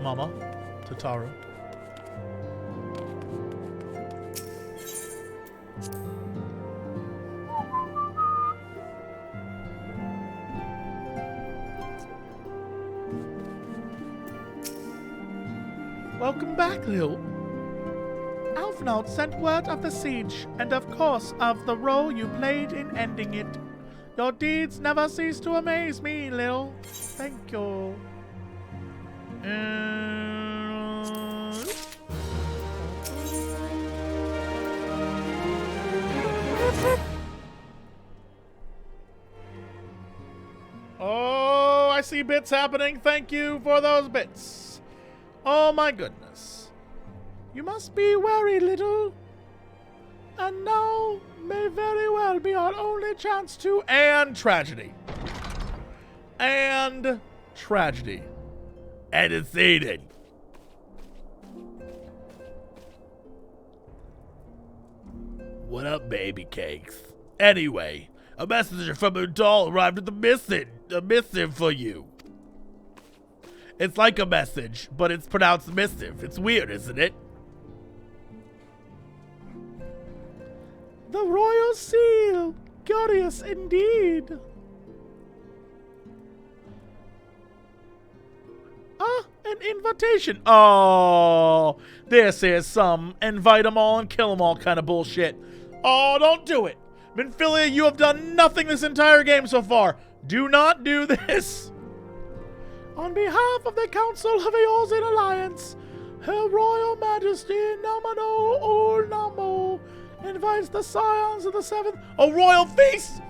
Mama. Tataru. Welcome back, Lil. Alphinaud sent word of the siege, and of course of the role you played in ending it. Your deeds never cease to amaze me, Lil. Thank you. Oh, I see bits happening. Thank you for those bits. Oh my goodness. You must be wary, little. And now may very well be our only chance to... And tragedy. And tragedy. Antecedent. What up, baby cakes? Anyway, a messenger from Udall arrived with a missive for you. It's like a message, but it's pronounced missive. It's weird, isn't it? The royal seal. Curious indeed. Ah, an invitation. Oh, this is some invite 'em all and kill 'em all kind of bullshit. Oh, don't do it. Minfilia, you have done nothing this entire game so far. Do not do this. On behalf of the Council of Eorzean Alliance, Her Royal Majesty Namano Ul Namo invites the Scions of the Seventh... A royal feast!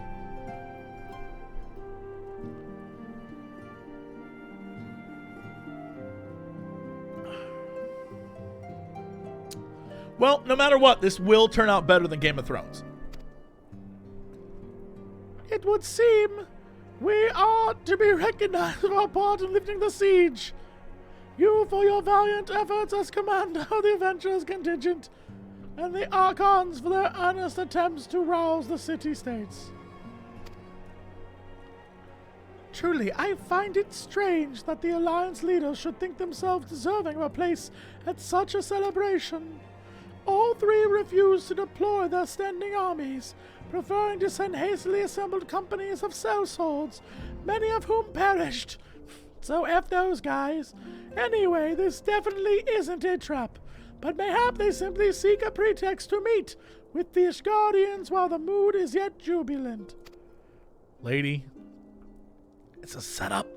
Well, no matter what, this will turn out better than Game of Thrones. It would seem we are to be recognized for our part in lifting the siege. You for your valiant efforts as commander of the Adventurers Contingent, and the Archons for their earnest attempts to rouse the city-states. Truly, I find it strange that the Alliance leaders should think themselves deserving of a place at such a celebration. All three refused to deploy their standing armies, preferring to send hastily assembled companies of sellswords, many of whom perished. So F those guys. Anyway, this definitely isn't a trap, but mayhap they simply seek a pretext to meet with the Ishgardians while the mood is yet jubilant. Lady, it's a setup.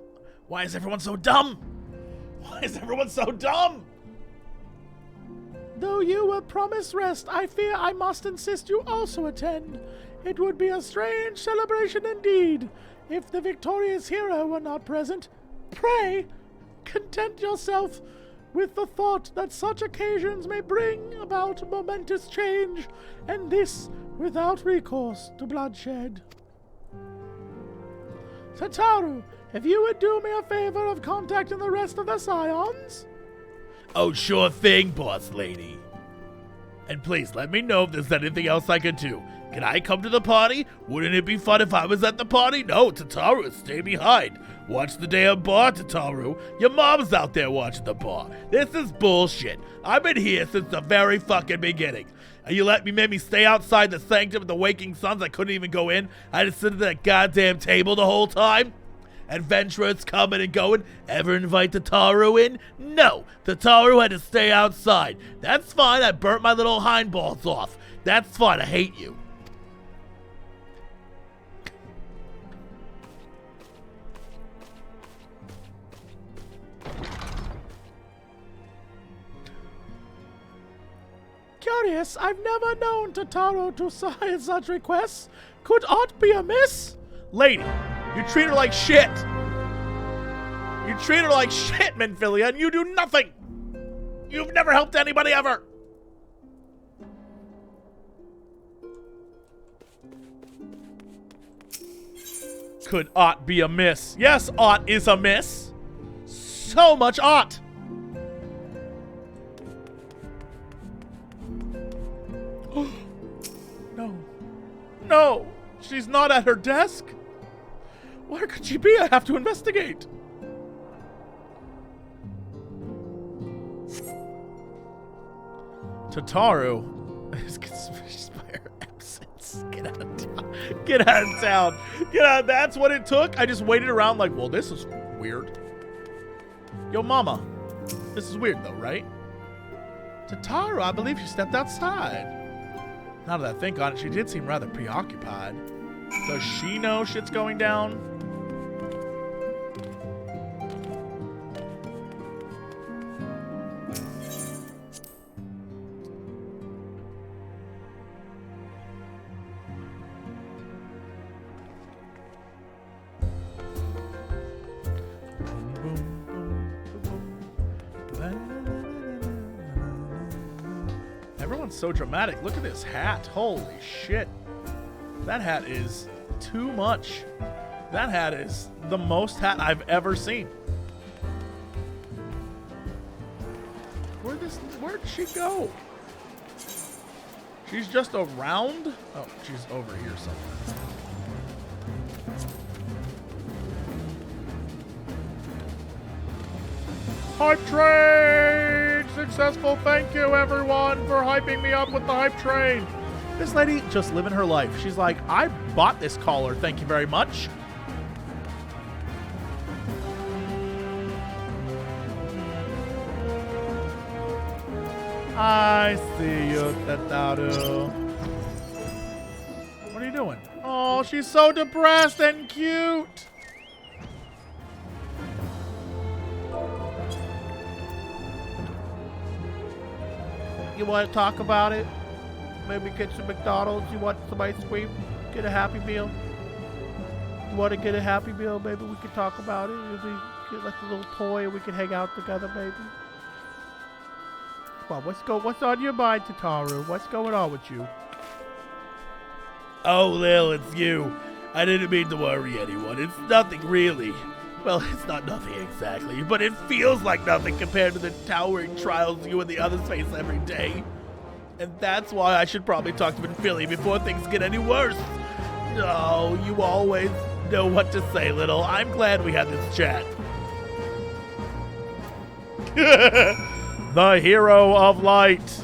Why is everyone so dumb? Why is everyone so dumb? Though you were promised rest, I fear I must insist you also attend. It would be a strange celebration indeed if the victorious hero were not present. Pray, content yourself with the thought that such occasions may bring about momentous change, and this without recourse to bloodshed. Tataru, if you would do me a favor of contacting the rest of the Scions? Oh, sure thing, boss lady. And please let me know if there's anything else I can do. Can I come to the party? Wouldn't it be fun if I was at the party? No, Tataru, stay behind. Watch the damn bar, Tataru. Your mom's out there watching the bar. This is bullshit. I've been here since the very fucking beginning. And you made me stay outside the sanctum of the waking suns. I couldn't even go in. I had to sit at that goddamn table the whole time. Adventurers coming and going. Ever invite Tataru in? No, Tataru had to stay outside. That's fine, I burnt my little hindballs off. That's fine, I hate you. Curious, I've never known Tataru to sign such requests. Could aught be amiss? Lady, you treat her like shit. You treat her like shit, Minfilia, and you do nothing. You've never helped anybody ever. Could aught be amiss? Yes, aught is amiss. So much aught. No. No. She's not at her desk. Where could she be? I have to investigate. Tataru is conspicuous by her absence. Get out of town. Get out of town. Get out. That's what it took. I just waited around like, well, this is weird. Yo, mama. This is weird, though, right? Tataru, I believe she stepped outside. Now that I think on it, she did seem rather preoccupied. Does she know shit's going down? Everyone's so dramatic. Look at this hat. Holy shit. That hat is too much. That hat is the most hat I've ever seen. Where'd she go? She's just around? Oh, she's over here somewhere. Hype train! Successful. Thank you, everyone, for hyping me up with the hype train. This lady just living her life. She's like, I bought this collar. Thank you very much. I see you, Tataru. What are you doing? Oh, she's so depressed and cute. You want to talk about it? Maybe get some McDonald's. You want some ice cream? Get a Happy Meal? You want to get a Happy Meal? Maybe we could talk about it. Maybe get like a little toy and we can hang out together, maybe. Come on, what's on your mind, Tataru? What's going on with you? Oh, Lil, it's you. I didn't mean to worry anyone. It's nothing really. Well, it's not nothing exactly, but it feels like nothing compared to the towering trials you and the others face every day. And that's why I should probably talk to Philly before things get any worse. Oh, you always know what to say, Little. I'm glad we had this chat. The hero of light.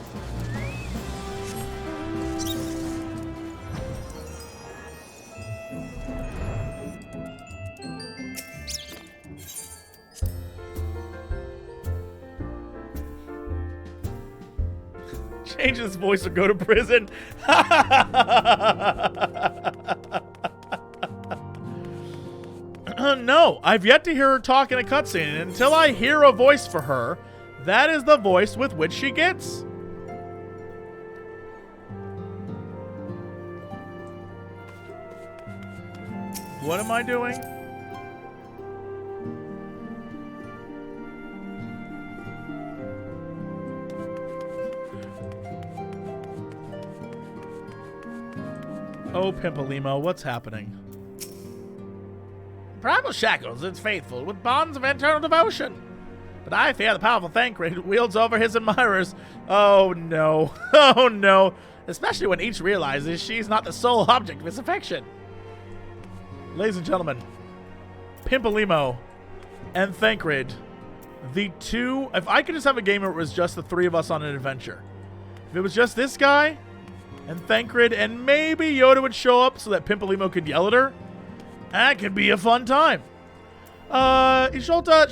Change his voice or go to prison. No, I've yet to hear her talk in a cutscene, and until I hear a voice for her, that is the voice with which she gets. What am I doing? Oh, Pimpalimo, what's happening? Primal shackles its faithful with bonds of eternal devotion. But I fear the powerful Thancred wields over his admirers. Oh no. Oh no. Especially when each realizes she's not the sole object of his affection. Ladies and gentlemen, Pimpalimo and Thancred, the two... If I could just have a game where it was just the three of us on an adventure. If it was just this guy and Thancred and maybe Yoda would show up so that Pimpalimo could yell at her, that could be a fun time. Ishulta,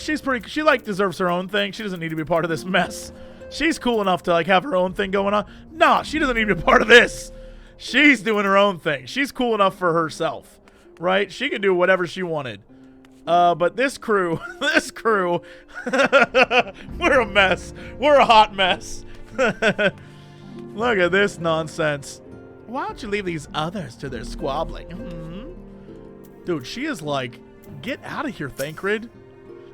she like deserves her own thing. She doesn't need to be part of this mess. She's cool enough to like have her own thing going on. Nah, she doesn't need to be part of this. She's doing her own thing. She's cool enough for herself, right? She can do whatever she wanted. But this crew, we're a mess. We're a hot mess. Look at this nonsense. Why don't you leave these others to their squabbling? Dude, she is like, get out of here, Thancred.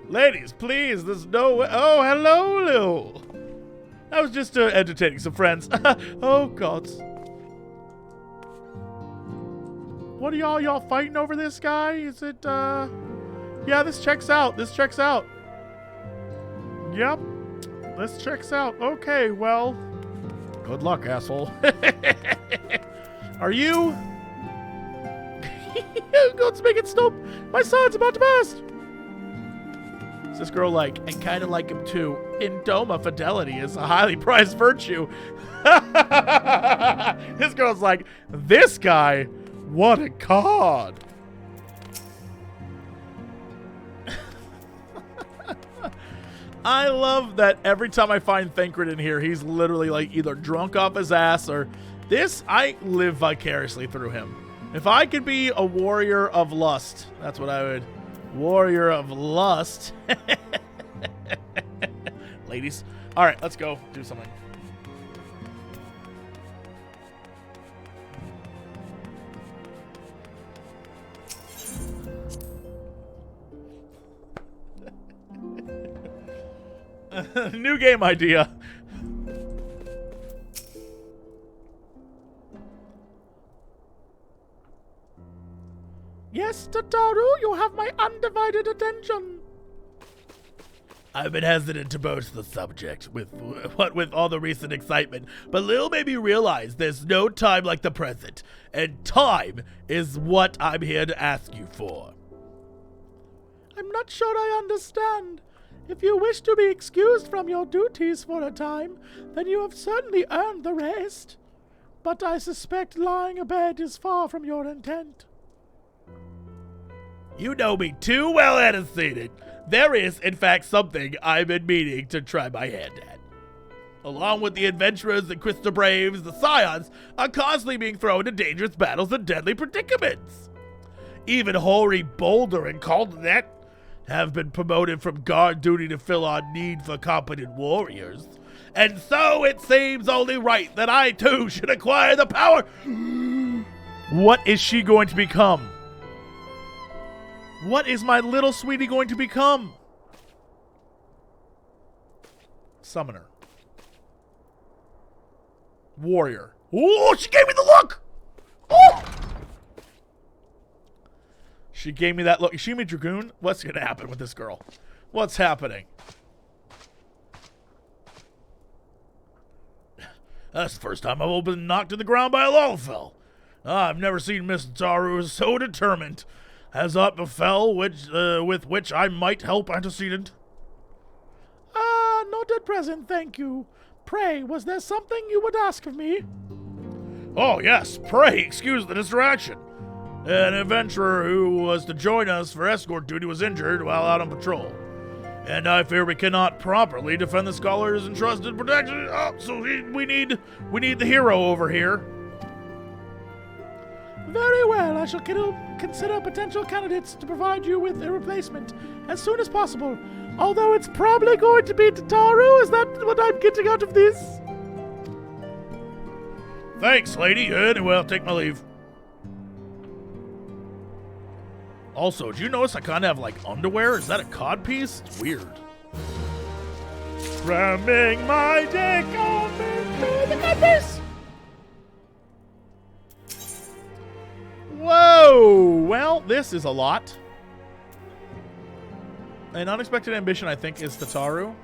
Ladies, please, there's no way. Oh, hello, Lil. I was just entertaining some friends. Oh, God. What are y'all fighting over this guy? Is it, yeah, this checks out. This checks out. Yep. This checks out. Okay, well, good luck, asshole. Are you? Let's make it stop. My son's about to burst. Is this girl like, and kind of like him too. In Doma, fidelity is a highly prized virtue. This girl's like, this guy, what a cod. I love that every time I find Thancred in here, he's literally like either drunk off his ass or this. I live vicariously through him. If I could be a warrior of lust, that's what I would. Warrior of lust. Ladies. All right, let's go do something. New game idea. Yes, Tataru, you have my undivided attention. I've been hesitant to broach the subject with all the recent excitement, but little made me realize there's no time like the present, and time is what I'm here to ask you for. I'm not sure I understand. If you wish to be excused from your duties for a time, then you have certainly earned the rest. But I suspect lying abed is far from your intent. You know me too well, Anastated. There is, in fact, something I've been meaning to try my hand at. Along with the adventurers and crystal braves, the Scions are constantly being thrown into dangerous battles and deadly predicaments. Even Hoary Boulder and Caldenet have been promoted from guard duty to fill our need for competent warriors. And so it seems only right that I too should acquire the power. What is she going to become? What is my little sweetie going to become? Summoner. Warrior. Oh, she gave me the look! Oh! She gave me that look. Is she a Dragoon? What's going to happen with this girl? What's happening? That's the first time I've been knocked to the ground by a Lalafell. I've never seen Miss Tataru so determined. Has aught befell with which I might help, antecedent? Not at present, thank you. Pray, was there something you would ask of me? Oh, yes, pray, excuse the distraction. An adventurer who was to join us for escort duty was injured while out on patrol. And I fear we cannot properly defend the scholars entrusted protection. Oh, so we need the hero over here. Very well, I shall consider potential candidates to provide you with a replacement as soon as possible. Although it's probably going to be Tataru, is that what I'm getting out of this? Thanks, lady. Anyway, I'll take my leave. Also, do you notice I kind of have, like, underwear? Is that a codpiece? It's weird. Ramming my dick on the codpiece! Whoa! Well, this is a lot. An unexpected ambition, I think, is Tataru.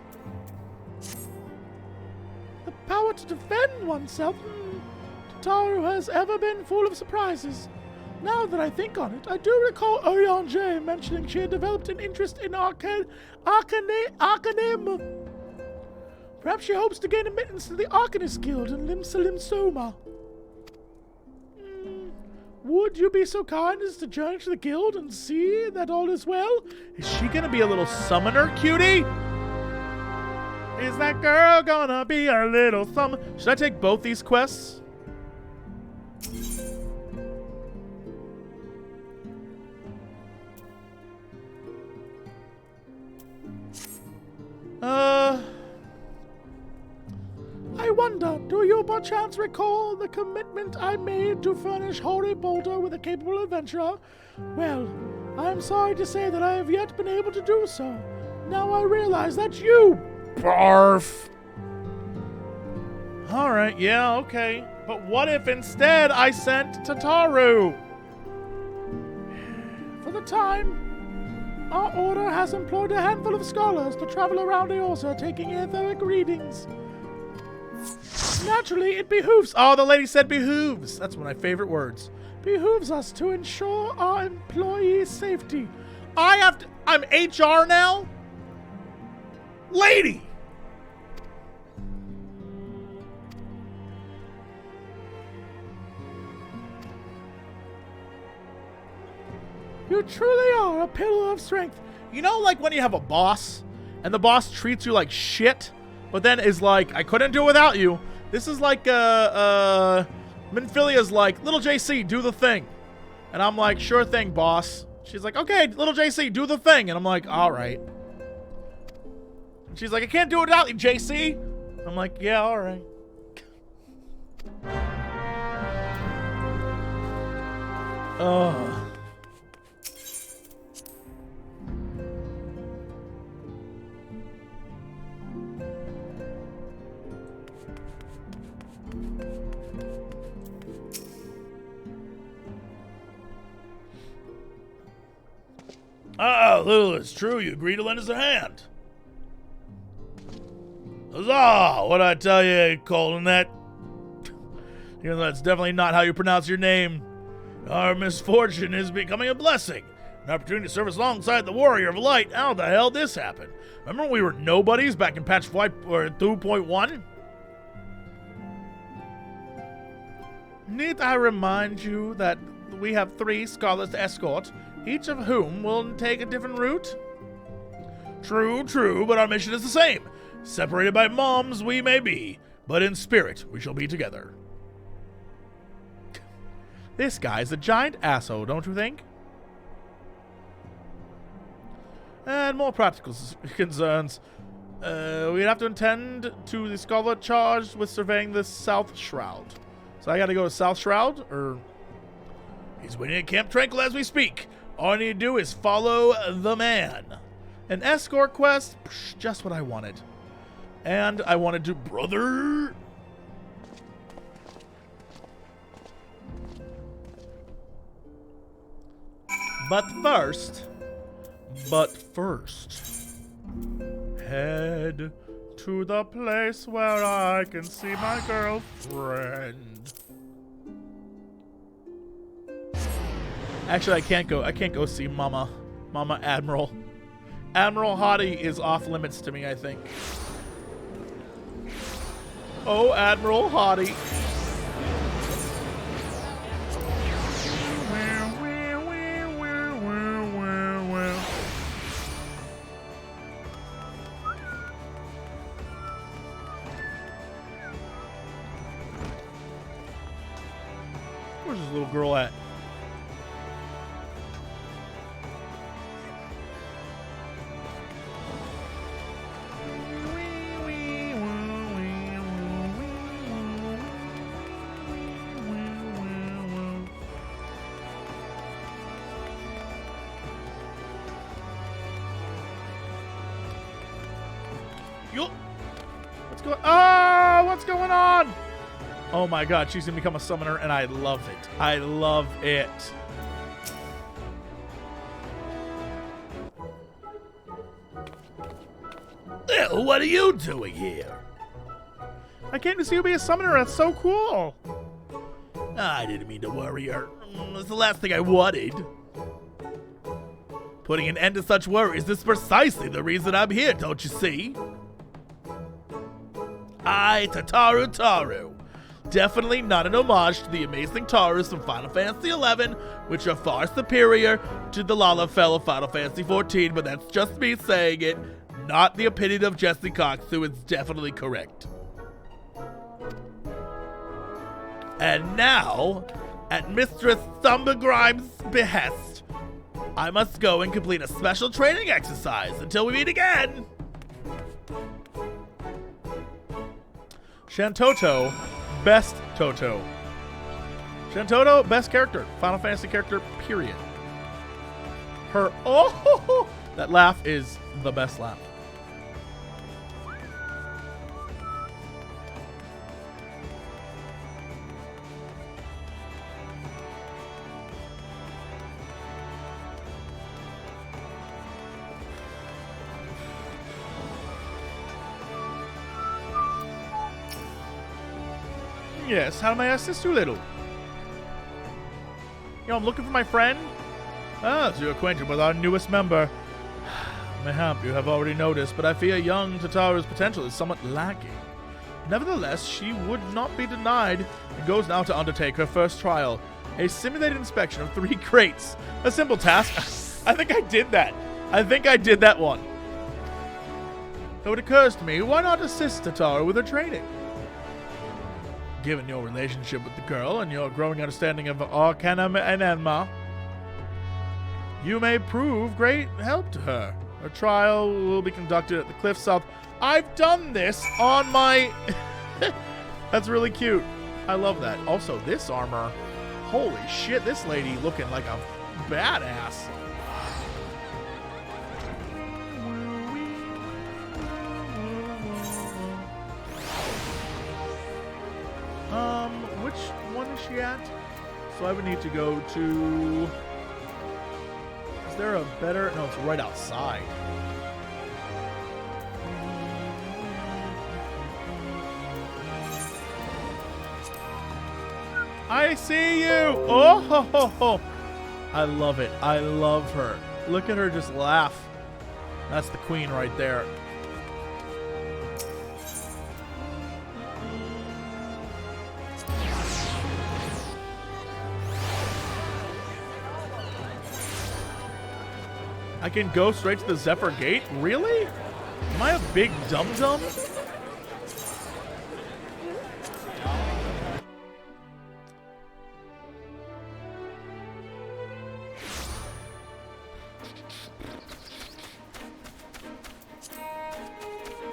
The power to defend oneself. Tataru has ever been full of surprises. Now that I think on it, I do recall Oriange mentioning she had developed an interest in arcanism. Perhaps she hopes to gain admittance to the Arcanist Guild in Limsa. Would you be so kind as to journey to the guild and see that all is well? Is she gonna be a little summoner, cutie? Is that girl gonna be our little summoner? Should I take both these quests? I wonder, do you by chance recall the commitment I made to furnish Hoary Boulder with a capable adventurer? Well, I'm sorry to say that I have yet been able to do so. Now I realize that's you! Barf! Alright, yeah, okay. But what if instead I sent Tataru? For the time, our order has employed a handful of scholars to travel around Eorsa taking etheric readings. Naturally, it behooves... Oh, the lady said behooves. That's one of my favorite words. Behooves us to ensure our employees' safety. I'm HR now? Lady! You truly are a pillar of strength. You know, like when you have a boss, and the boss treats you like shit, but then is like, I couldn't do it without you. This is like, Minfilia's like, little JC, do the thing. And I'm like, sure thing, boss. She's like, okay, little JC, do the thing. And I'm like, all right. And she's like, I can't do it without you, JC. I'm like, yeah, all right. Oh. Little, it's true. You agreed to lend us a hand. Huzzah! What'd I tell you, calling that? You know, that's definitely not how you pronounce your name. Our misfortune is becoming a blessing. An opportunity to service alongside the Warrior of Light. How the hell did this happen? Remember when we were nobodies back in patch 2.1? Need I remind you that we have 3 Scarlet Escort, each of whom will take a different route? True, but our mission is the same. Separated by moms we may be, but in spirit we shall be together. This guy's a giant asshole, don't you think? And more practical concerns. We'd have to attend to the Scholar charged with surveying the South Shroud. So I gotta go to South Shroud, or... He's waiting at Camp Tranquil as we speak. All I need to do is follow the man. An escort quest? Psh, just what I wanted. And I wanted to... Brother! But first, head to the place where I can see my girlfriend. Actually, I can't go see Mama Admiral. Admiral Hottie is off limits to me, I think. Oh, Admiral Hottie. Where's this little girl at? What's going on? Oh my god, she's gonna become a summoner, and I love it. I love it. Ew, what are you doing here? I came to see you be a summoner. That's so cool. I didn't mean to worry her. It's the last thing I wanted. Putting an end to such worries is precisely the reason I'm here, don't you see? Tataru. Definitely not an homage to the amazing Tarus from Final Fantasy XI, which are far superior to the Lalafell of Final Fantasy XIV, but that's just me saying it, not the opinion of Jesse Cox, who is definitely correct. And now, at Mistress Thumbergrime's behest, I must go and complete a special training exercise until we meet again! Shantoto, best Toto. Shantoto, best character. Final Fantasy character, period. Her, oh, that laugh is the best laugh. Yes, how may I assist you, little? I'm looking for my friend. Ah, so you're acquainted with our newest member. Mayhap you have already noticed, but I fear young Tataru's potential is somewhat lacking. Nevertheless, she would not be denied and goes now to undertake her first trial, a simulated inspection of 3 crates. A simple task. I think I did that. I think I did that one. Though it occurs to me, why not assist Tataru with her training? Given your relationship with the girl and your growing understanding of Arcana and Enma, you may prove great help to her. A trial will be conducted at the cliff south. I've done this on my... That's really cute. I love that. Also, this armor. Holy shit, this lady looking like a badass. Which one is she at? So I would need to go to... Is there a better... No, it's right outside. I see you! Oh, ho, ho, ho. I love it. I love her. Look at her just laugh. That's the queen right there. I can go straight to the Zephyr Gate? Really? Am I a big dum-dum?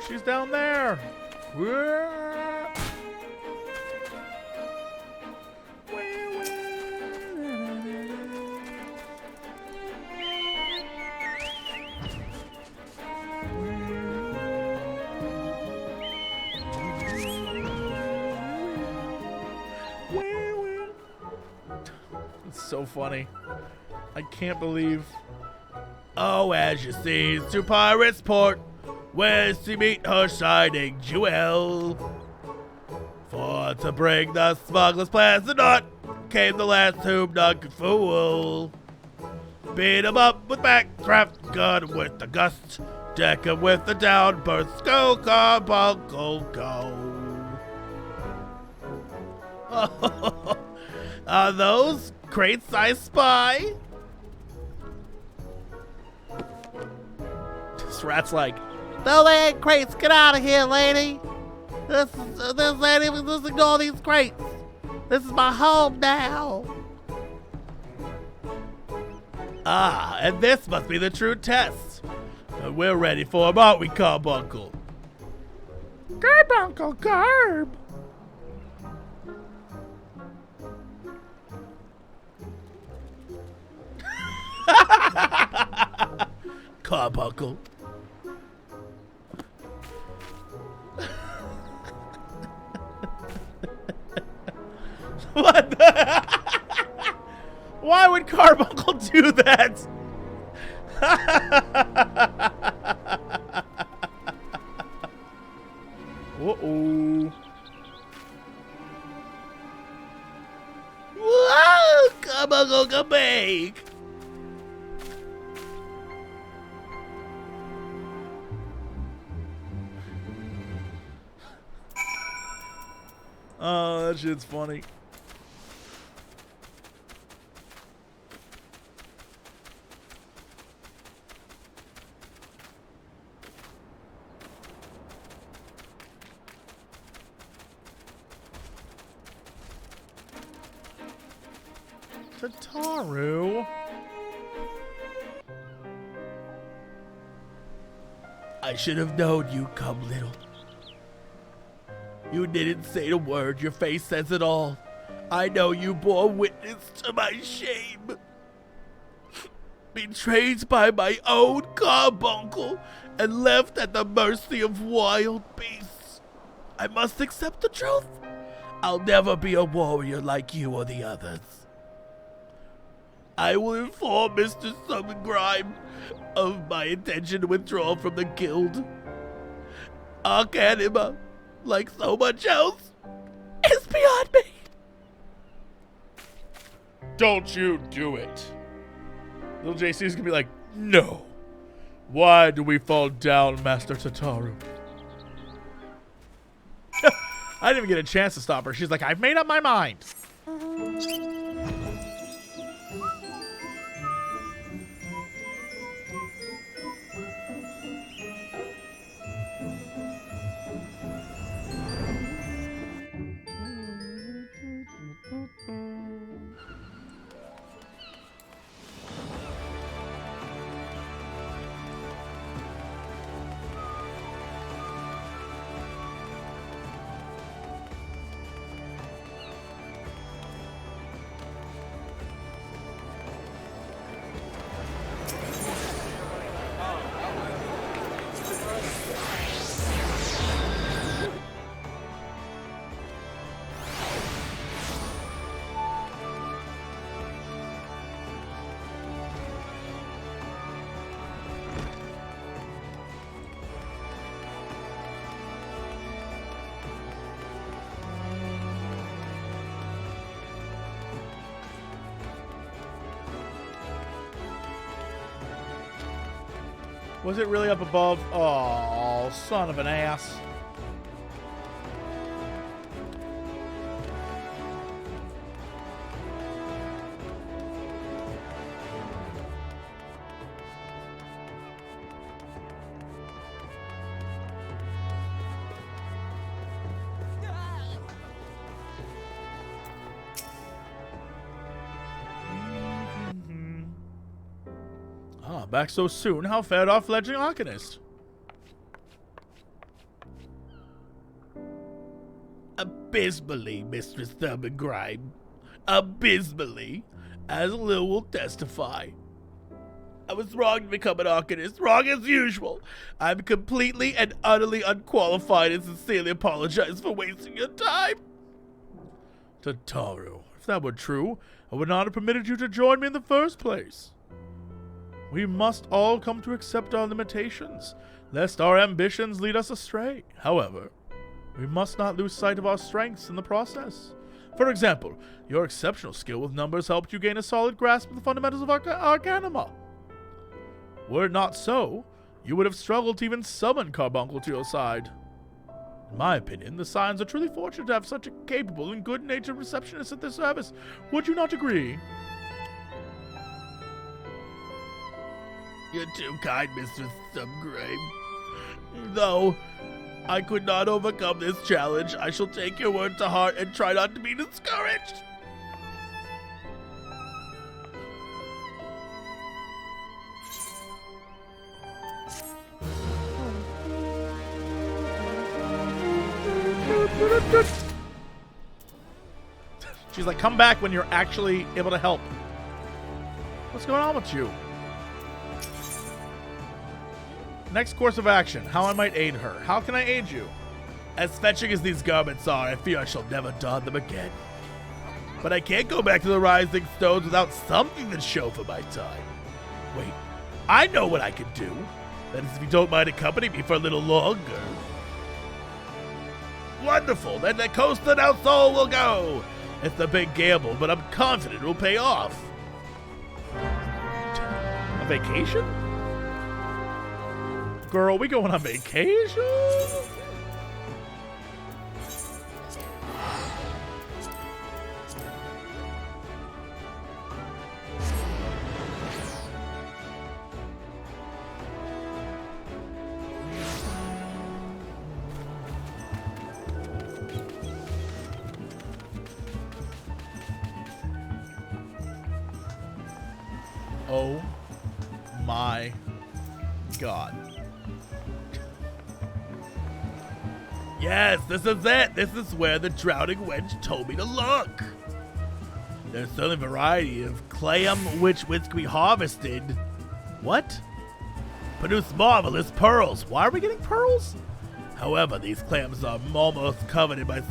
She's down there. It's so funny. I can't believe. Oh, as you see, to Pirate's Port, where she meet her shining jewel. For to bring the smuggler's plans to naught, came the last whom none could fool. Beat 'em up with backcraft, gun with the gust, deck 'em with the downburst, go Carbuncle, go. Are those crates I spy? This rat's like, no, they ain't crates. Get out of here, lady. This ain't even, just ignore these crates. This is my home now. Ah, and this must be the true test. And we're ready for him, aren't we, Carbuncle? Carbuncle, Carb. Carbuncle. What the? Why would Carbuncle do that? Uh-oh. Whoa! Carbuncle, come back! Oh, that shit's funny. Tataru? I should have known you'd come, little. You didn't say a word, your face says it all. I know you bore witness to my shame. Betrayed by my own Carbuncle and left at the mercy of wild beasts. I must accept the truth. I'll never be a warrior like you or the others. I will inform Mr. Grime of my intention to withdraw from the guild. Arcanima, like so much else, is beyond me. Don't you do it. Little JC's gonna be like, no. Why do we fall down, Master Tataru? I didn't even get a chance to stop her. She's like, I've made up my mind. Was it really up above? Oh, son of an ass. Back so soon? How fared our fledgling arcanist? Abysmally, Mistress Thermogrime. Abysmally, as Lil will testify. I was wrong to become an arcanist, wrong as usual. I'm completely and utterly unqualified and sincerely apologize for wasting your time. Tataru, if that were true, I would not have permitted you to join me in the first place. We must all come to accept our limitations, lest our ambitions lead us astray. However, we must not lose sight of our strengths in the process. For example, your exceptional skill with numbers helped you gain a solid grasp of the fundamentals of Arcanima. Were it not so, you would have struggled to even summon Carbuncle to your side. In my opinion, the Scions are truly fortunate to have such a capable and good-natured receptionist at their service. Would you not agree? You're too kind, Mr. Subgrave. Though I could not overcome this challenge, I shall take your word to heart and try not to be discouraged. She's like, come back when you're actually able to help. What's going on with you? Next course of action, how I might aid her. How can I aid you? As fetching as these garments are, I fear I shall never don them again. But I can't go back to the Rising Stones without something to show for my time. Wait, I know what I could do. That is, if you don't mind accompanying me for a little longer. Wonderful, then the coast and our soul will go. It's a big gamble, but I'm confident it will pay off. A vacation? Girl, we going on vacation? Oh my God. Yes, this is it. This is where the drowning wench told me to look. There's certainly a variety of clam which can be harvested. What? Produce marvelous pearls. Why are we getting pearls? However, these clams are almost coveted by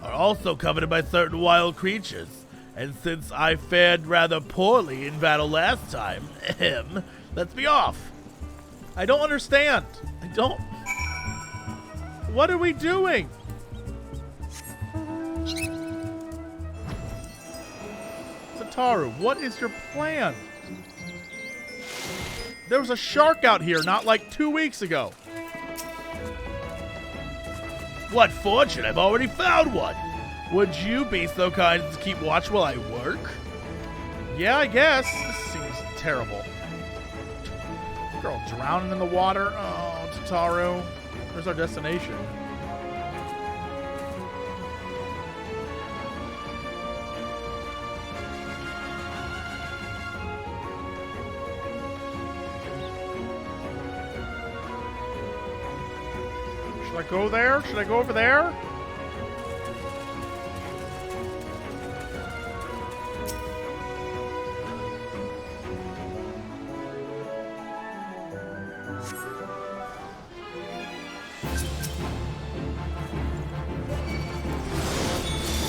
also coveted by certain wild creatures. And since I fared rather poorly in battle last time, let's be off. I don't understand. I don't. What are we doing? Tataru, what is your plan? There was a shark out here not like 2 weeks ago. What fortune, I've already found one. Would you be so kind as to keep watch while I work? Yeah, I guess. This seems terrible. Girl drowning in the water. Oh, Tataru. Where's our destination? Should I go there? Should I go over there?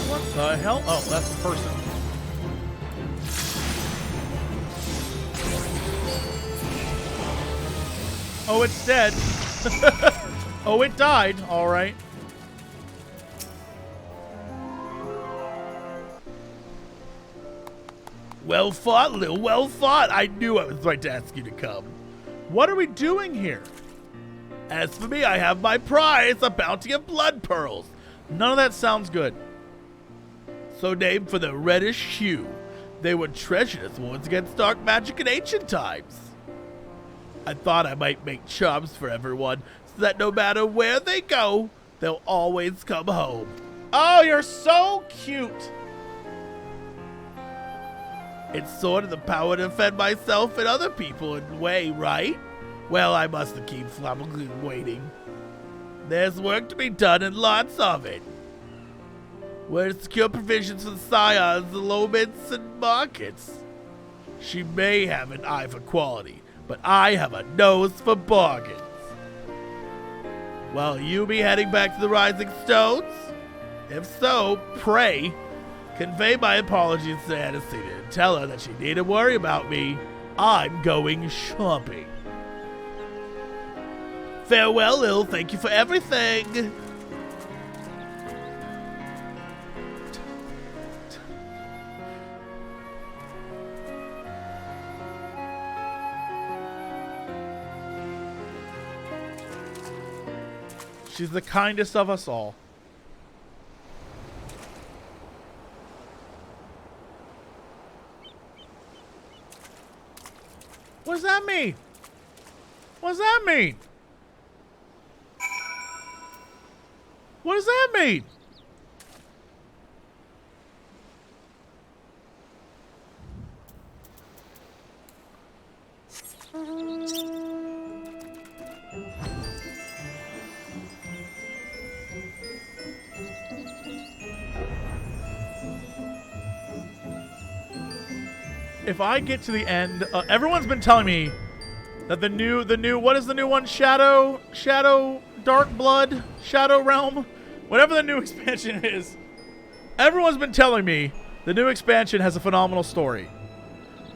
What the hell? Oh, that's a person. Oh, it's dead. Oh, it died. All right. Well fought, Lil. Well fought. I knew I was right to ask you to come. What are we doing here? As for me, I have my prize, a bounty of blood pearls. None of that sounds good. So named for the reddish hue, they were treacherous ones against dark magic in ancient times. I thought I might make charms for everyone, so that no matter where they go, they'll always come home. Oh, you're so cute. It's sort of the power to defend myself and other people in a way, right? Well, I must have keep flummoxing waiting. There's work to be done and lots of it. We're to secure provisions for the scions, the lowbids, and markets. She may have an eye for quality, but I have a nose for bargains. Well, you be heading back to the Rising Stones? If so, pray, convey my apologies to Anastasia and tell her that she needn't worry about me. I'm going shopping. Farewell, Lil. Thank you for everything. She's the kindest of us all. What does that mean? What does that mean? What does that mean? If I get to the end, everyone's been telling me that the new, what is the new one? Shadow, Dark Blood, Shadow Realm, whatever the new expansion is. Everyone's been telling me the new expansion has a phenomenal story.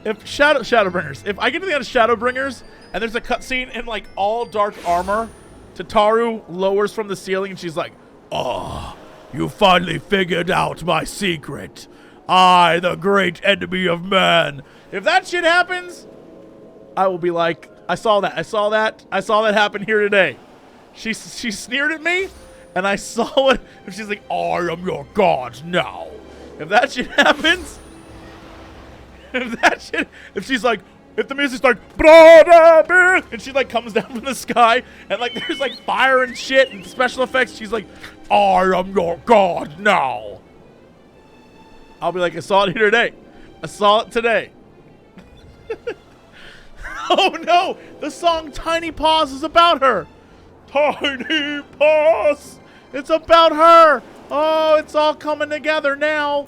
If Shadowbringers, if I get to the end of Shadowbringers and there's a cutscene in like all dark armor, Tataru lowers from the ceiling and she's like, "Oh, you finally figured out my secret. I, the great enemy of man." If that shit happens, I will be like, I saw that happen here today. She sneered at me, and I saw it, and she's like, "I am your god now." If that shit happens, if she's like, if the music's like, and she like comes down from the sky, and like there's like fire and shit and special effects, she's like, "I am your god now." I'll be like, I saw it here today. I saw it today. Oh no! The song Tiny Paws is about her. Tiny Paws! It's about her! Oh, it's all coming together now.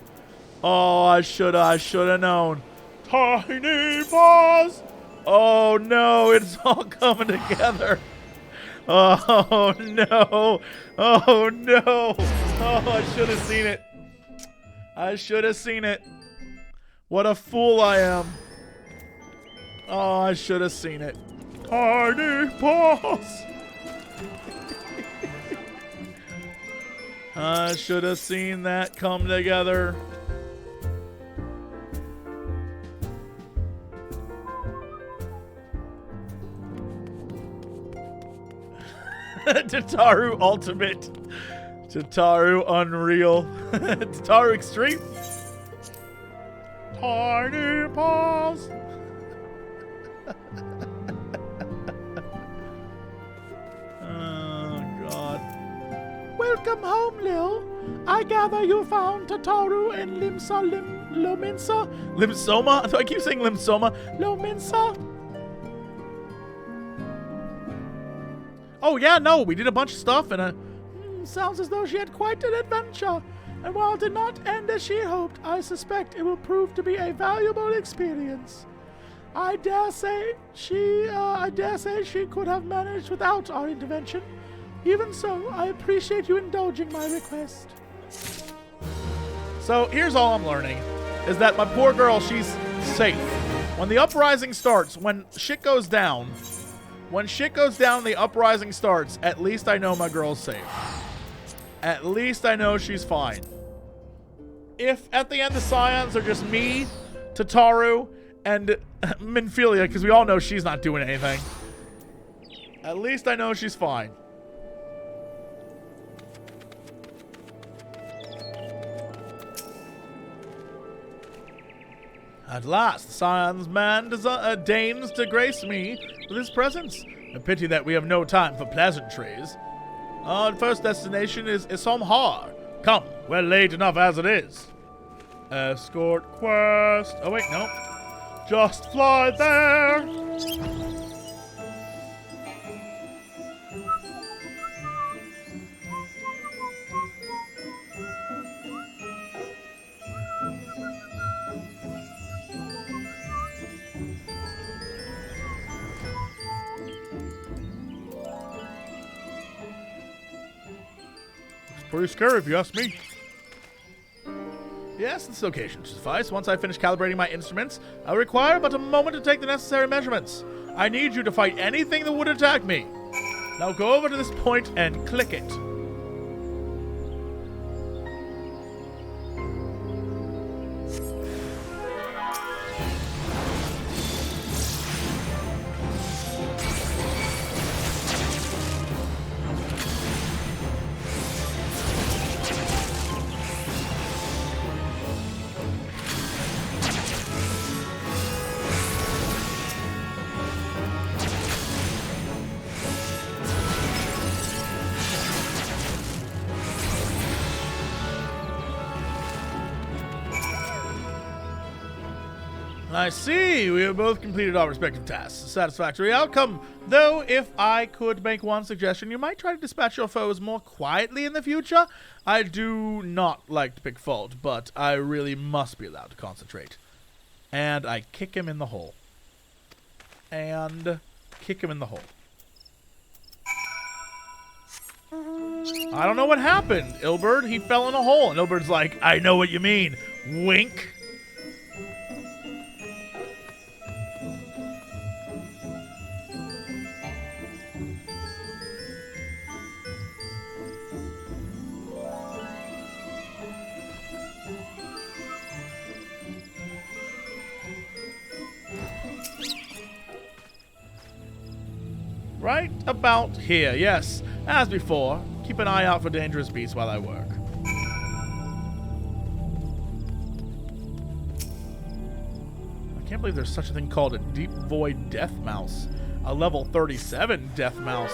Oh, I shoulda known. Tiny Paws! Oh no, it's all coming together. Oh no. Oh no. Oh, I should have seen it. I should have seen it. What a fool I am. Oh, I should have seen it. Tiny Paws. I should have seen that come together. Tataru Ultimate. Tataru Unreal. Tataru Extreme. Tiny paws. Oh, God. Welcome home, Lil. I gather you found Tataru and Lominsa? Limsoma? I keep saying Limsoma. Lominsa? Oh, yeah, no, we did a bunch of stuff and sounds as though she had quite an adventure. And while it did not end as she hoped, I suspect it will prove to be a valuable experience. I dare say she could have managed without our intervention. Even so, I appreciate you indulging my request. So here's all I'm learning, is that my poor girl, she's safe. When the uprising starts, when shit goes down, the uprising starts, at least I know my girl's safe. At least I know she's fine. If at the end the Scions are just me, Tataru, and Minfilia, because we all know she's not doing anything, at least I know she's fine. At last, the Scion's man deigns to grace me with his presence. A pity that we have no time for pleasantries. Our first destination is Isomhar. Come, we're late enough as it is. Escort quest. Oh, wait, no. Just fly there. Pretty scary if you ask me. Yes, this location should suffice. Once I finish calibrating my instruments, I'll require but a moment to take the necessary measurements. I need you to fight anything that would attack me. Now go over to this point and click it. I see. We have both completed our respective tasks. A satisfactory outcome. Though, if I could make one suggestion, you might try to dispatch your foes more quietly in the future. I do not like to pick fault, but I really must be allowed to concentrate. And I kick him in the hole. And kick him in the hole. I don't know what happened, Ilberd. He fell in a hole. And Ilberd's like, I know what you mean. Wink. Right about here, yes. As before, keep an eye out for dangerous beasts while I work. I can't believe there's such a thing called a Deep Void Death Mouse. A level 37 Death Mouse.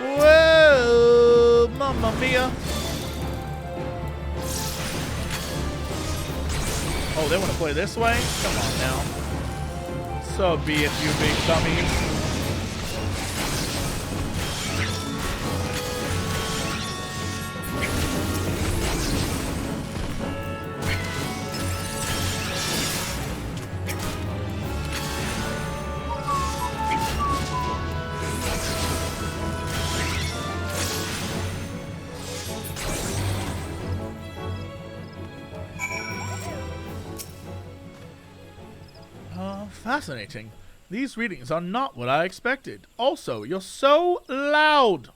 Whoa! Mamma mia! Oh, they want to play this way? Come on now. So be it, you big dummies. Fascinating. These readings are not what I expected. Also, you're so loud.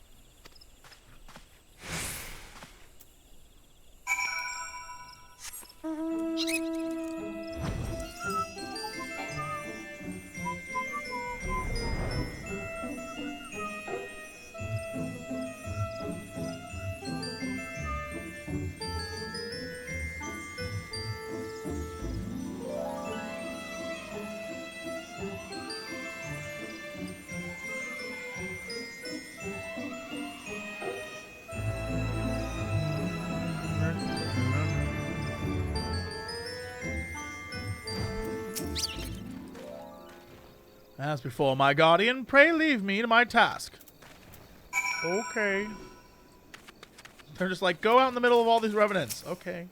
As before, my guardian, pray leave me to my task. Okay. They're just like, go out in the middle of all these revenants. Okay.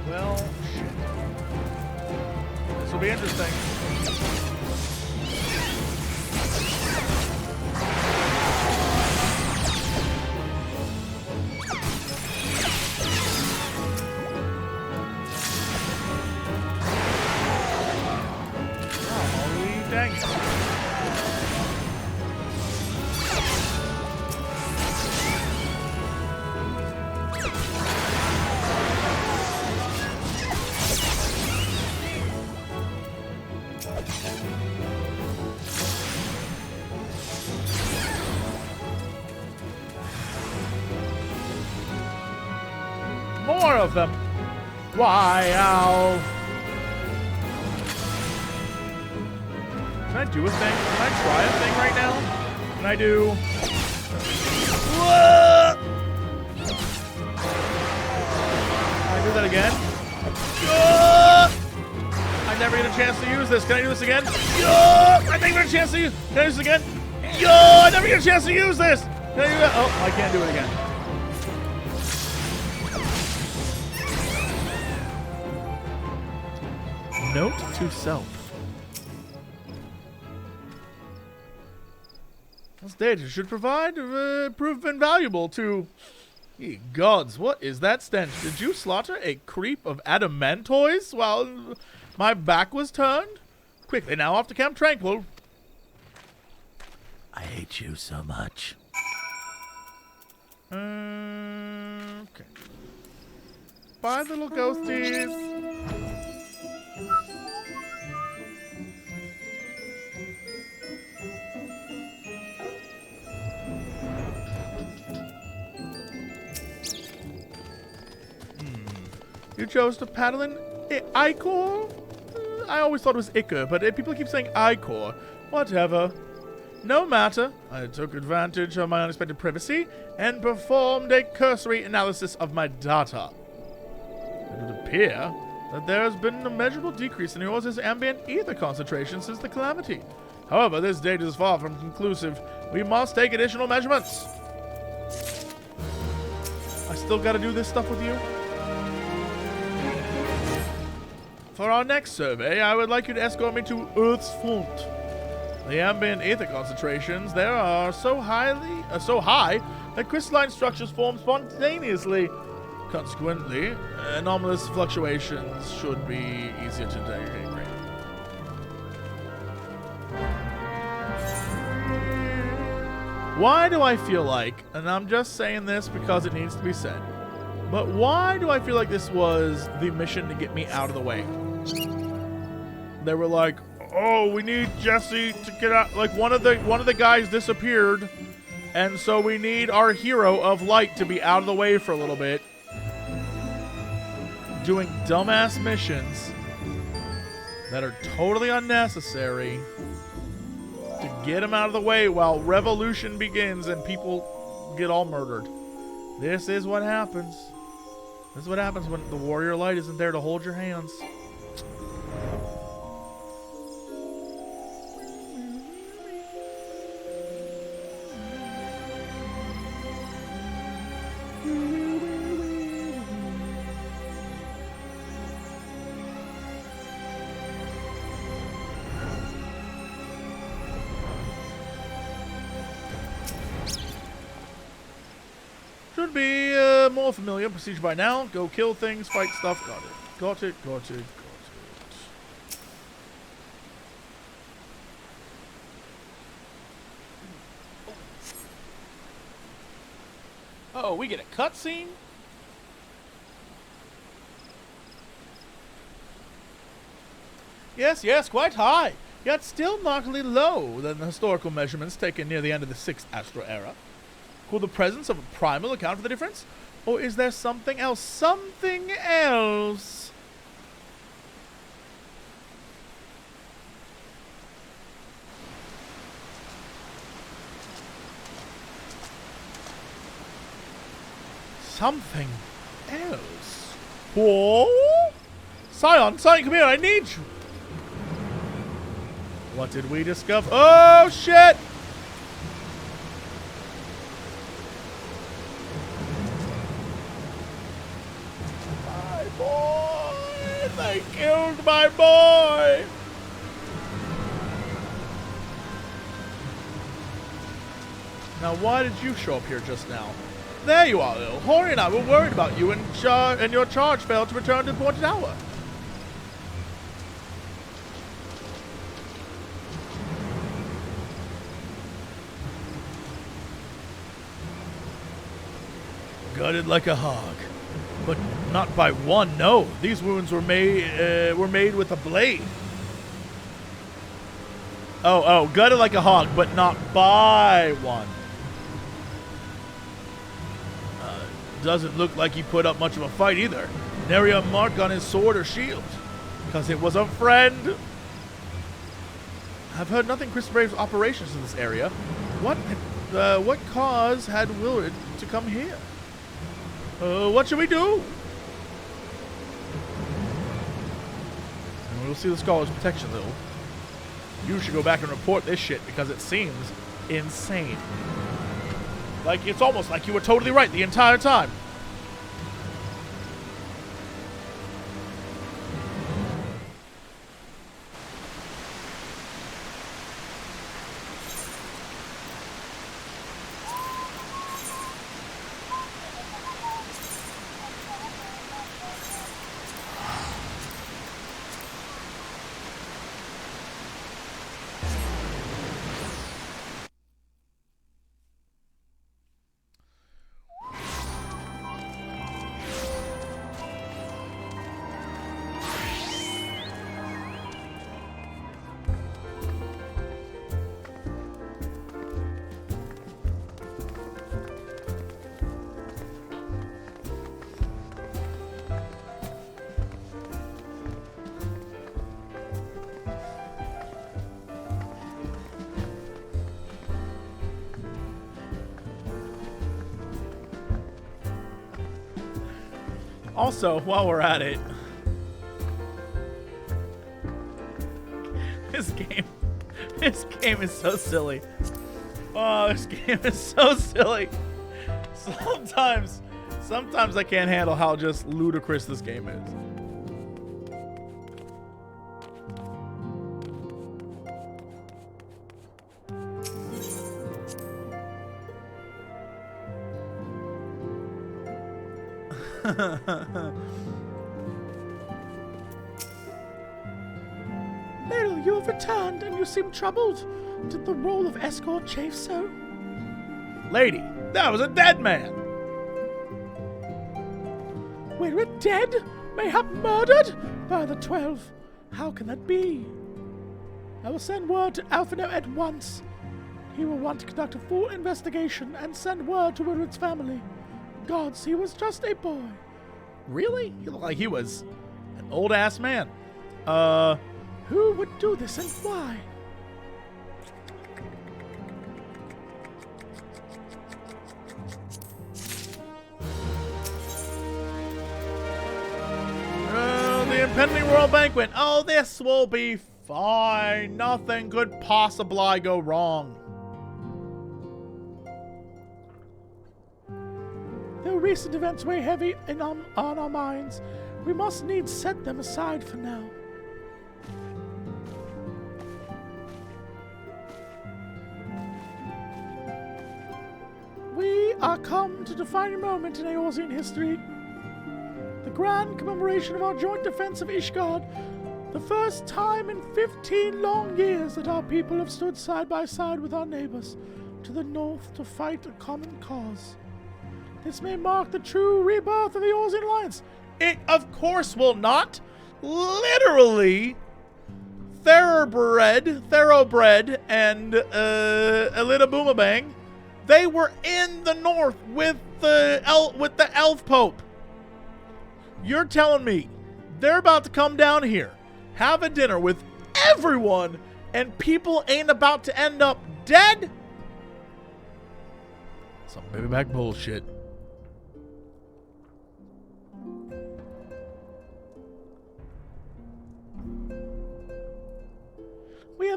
Well, shit. This will be interesting. Dang it. More of them. Why, Al? Can I do a thing? Can I try a thing right now? Can I do... Whoa! Can I do that again? I never get a chance to use this. Can I do this again? I never get a chance to use... Can I do this again? I never get a chance to use this! Can I do that? Oh, I can't do it again. Note to self. This data should prove invaluable to... Ye gods, what is that stench? Did you slaughter a creep of adamantoids while my back was turned? Quickly now off to Camp Tranquil. I hate you so much. Okay. Bye, little ghosties. You chose to paddle in Ichor? I always thought it was Ichor, but people keep saying Ichor. Whatever. No matter. I took advantage of my unexpected privacy and performed a cursory analysis of my data. It would appear that there has been a measurable decrease in yours' ambient ether concentration since the calamity. However, this data is far from conclusive. We must take additional measurements. I still gotta do this stuff with you? For our next survey, I would like you to escort me to Earth's front. The ambient ether concentrations there are so high that crystalline structures form spontaneously. Consequently, anomalous fluctuations should be easier to integrate. Why do I feel like, and I'm just saying this because it needs to be said, but why do I feel like this was the mission to get me out of the way? They were like, oh, we need Jesse to get out. Like one of the guys disappeared, and so we need our hero of light to be out of the way for a little bit, doing dumbass missions that are totally unnecessary to get him out of the way while revolution begins and people get all murdered. This is what happens. This is what happens when the warrior light isn't there to hold your hands. Should be more familiar procedure by now. Go kill things, fight stuff. Got it. Got it. Got it. Got it. Oh, we get a cutscene? Yes, yes, quite high. Yet still markedly low than the historical measurements taken near the end of the 6th Astral Era. Will the presence of a primal account for the difference? Or is there something else? Something else? Something else. Whoa! Scion, come here, I need you. What did we discover? Oh, shit! My boy! They killed my boy! Now, why did you show up here just now? There you are, Lil. Hori and I were worried about you, and your charge failed to return to the appointed hour. Gutted like a hog, but not by one. No, these wounds were made with a blade. Oh, gutted like a hog, but not by one. Doesn't look like he put up much of a fight either. Nary a mark on his sword or shield, because it was a friend. I've heard nothing Chris Brave's operations in this area. What cause had Wilred to come here? What should we do? And we'll see the Scholar's protection, though. You should go back and report this shit because it seems insane. Like, it's almost like you were totally right the entire time. Also, while we're at it, this game is so silly. Oh, this game is so silly. Sometimes I can't handle how just ludicrous this game is. Little, you have returned and you seem troubled. Did the role of Escort chafe so? Lady, that was a dead man. We're dead? Mayhap murdered? By the 12. How can that be? I will send word to Alphinaud at once. He will want to conduct a full investigation and send word to Wilred's family. Gods, he was just a boy. Really? He looked like he was an old-ass man. Who would do this and why? The impending royal banquet. Oh, this will be fine. Nothing could possibly go wrong. Though recent events weigh heavy on our minds, we must needs set them aside for now. We are come to define a moment in Eorzean history. The grand commemoration of our joint defense of Ishgard. The first time in 15 long years that our people have stood side by side with our neighbors to the north to fight a common cause. This may mark the true rebirth of the Eorzean Alliance. It, of course, will not. Literally, Thoroughbred, and Elita Boomabang, they were in the north with the elf pope. You're telling me they're about to come down here, have a dinner with everyone, and people ain't about to end up dead? Some baby back bullshit.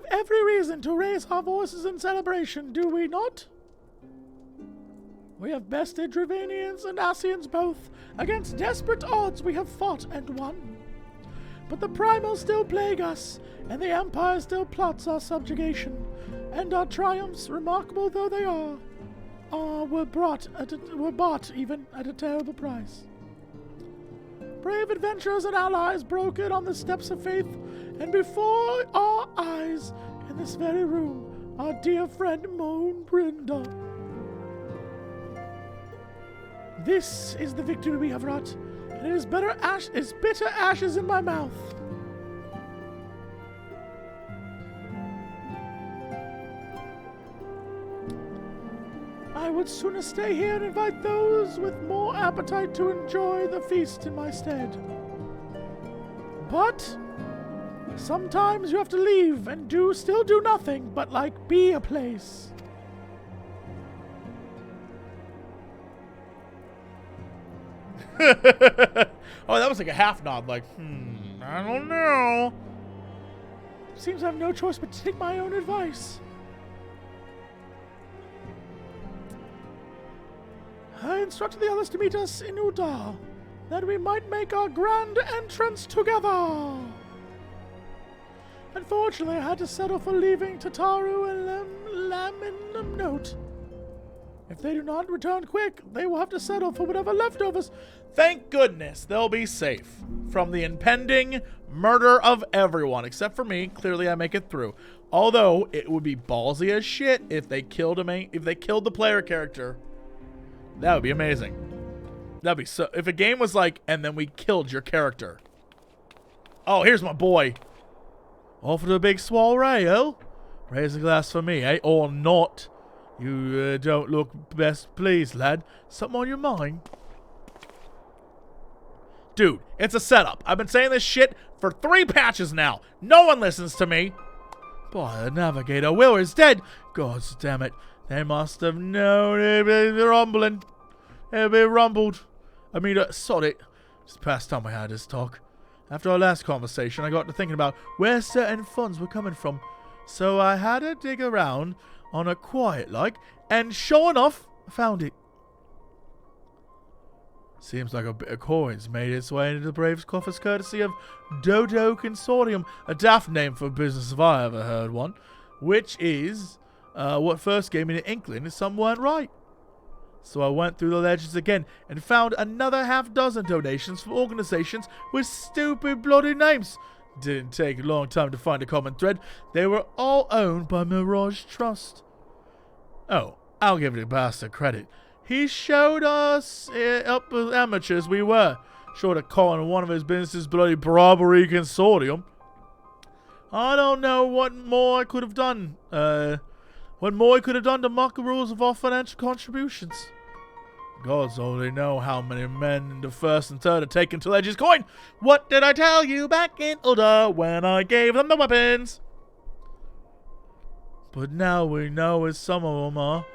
have every reason to raise our voices in celebration, do we not? We have bested Dravanians and Ascians both. Against desperate odds we have fought and won. But the Primals still plague us, and the Empire still plots our subjugation, and our triumphs, remarkable though they are, were bought even at a terrible price. Brave adventurers and allies broken on the steps of faith, and before our eyes, in this very room, our dear friend Moan Brindle. This is the victory we have wrought, and it is bitter ashes in my mouth. I would sooner stay here and invite those with more appetite to enjoy the feast in my stead. But sometimes you have to leave and still do nothing but, like, be a place. Oh, that was like a half nod, like, I don't know. Seems I have no choice but to take my own advice. I instructed the others to meet us in Udar, that we might make our grand entrance together. Unfortunately, I had to settle for leaving Tataru and Lam in a note. If they do not return quick, they will have to settle for whatever leftovers. Thank goodness they'll be safe from the impending murder of everyone, except for me. Clearly, I make it through. Although it would be ballsy as shit if they killed the player character. That would be amazing. That'd be so. If a game was like, and then we killed your character. Oh, here's my boy. All for the big soiree, oh? Raise a glass for me, eh? Or not. You don't look best pleased, lad. Something on your mind? Dude, it's a setup. I've been saying this shit for 3 patches now. No one listens to me. Boy, the navigator Wilred's dead. God damn it. They must have known it'd be rumbling. It'd be rumbled. I mean, sod it. It's past time we had this talk. After our last conversation, I got to thinking about where certain funds were coming from. So I had to dig around on a quiet like, and sure enough, I found it. Seems like a bit of coins made its way into the Braves' coffers courtesy of Dodo Consortium, a daft name for a business if I ever heard one, which is what first gave me an inkling that some weren't right. So I went through the ledgers again and found another half dozen donations from organizations with stupid bloody names. Didn't take a long time to find a common thread. They were all owned by Mirage Trust. Oh, I'll give the bastard credit. He showed us up as amateurs we were, short of calling one of his businesses bloody Bribery Consortium. I don't know what more I could have done. What more I could have done to mock the rules of our financial contributions. Gods only know how many men in the first and third are taken to Teledji's coin. What did I tell you back in Ulda when I gave them the weapons? But now we know as some of them are.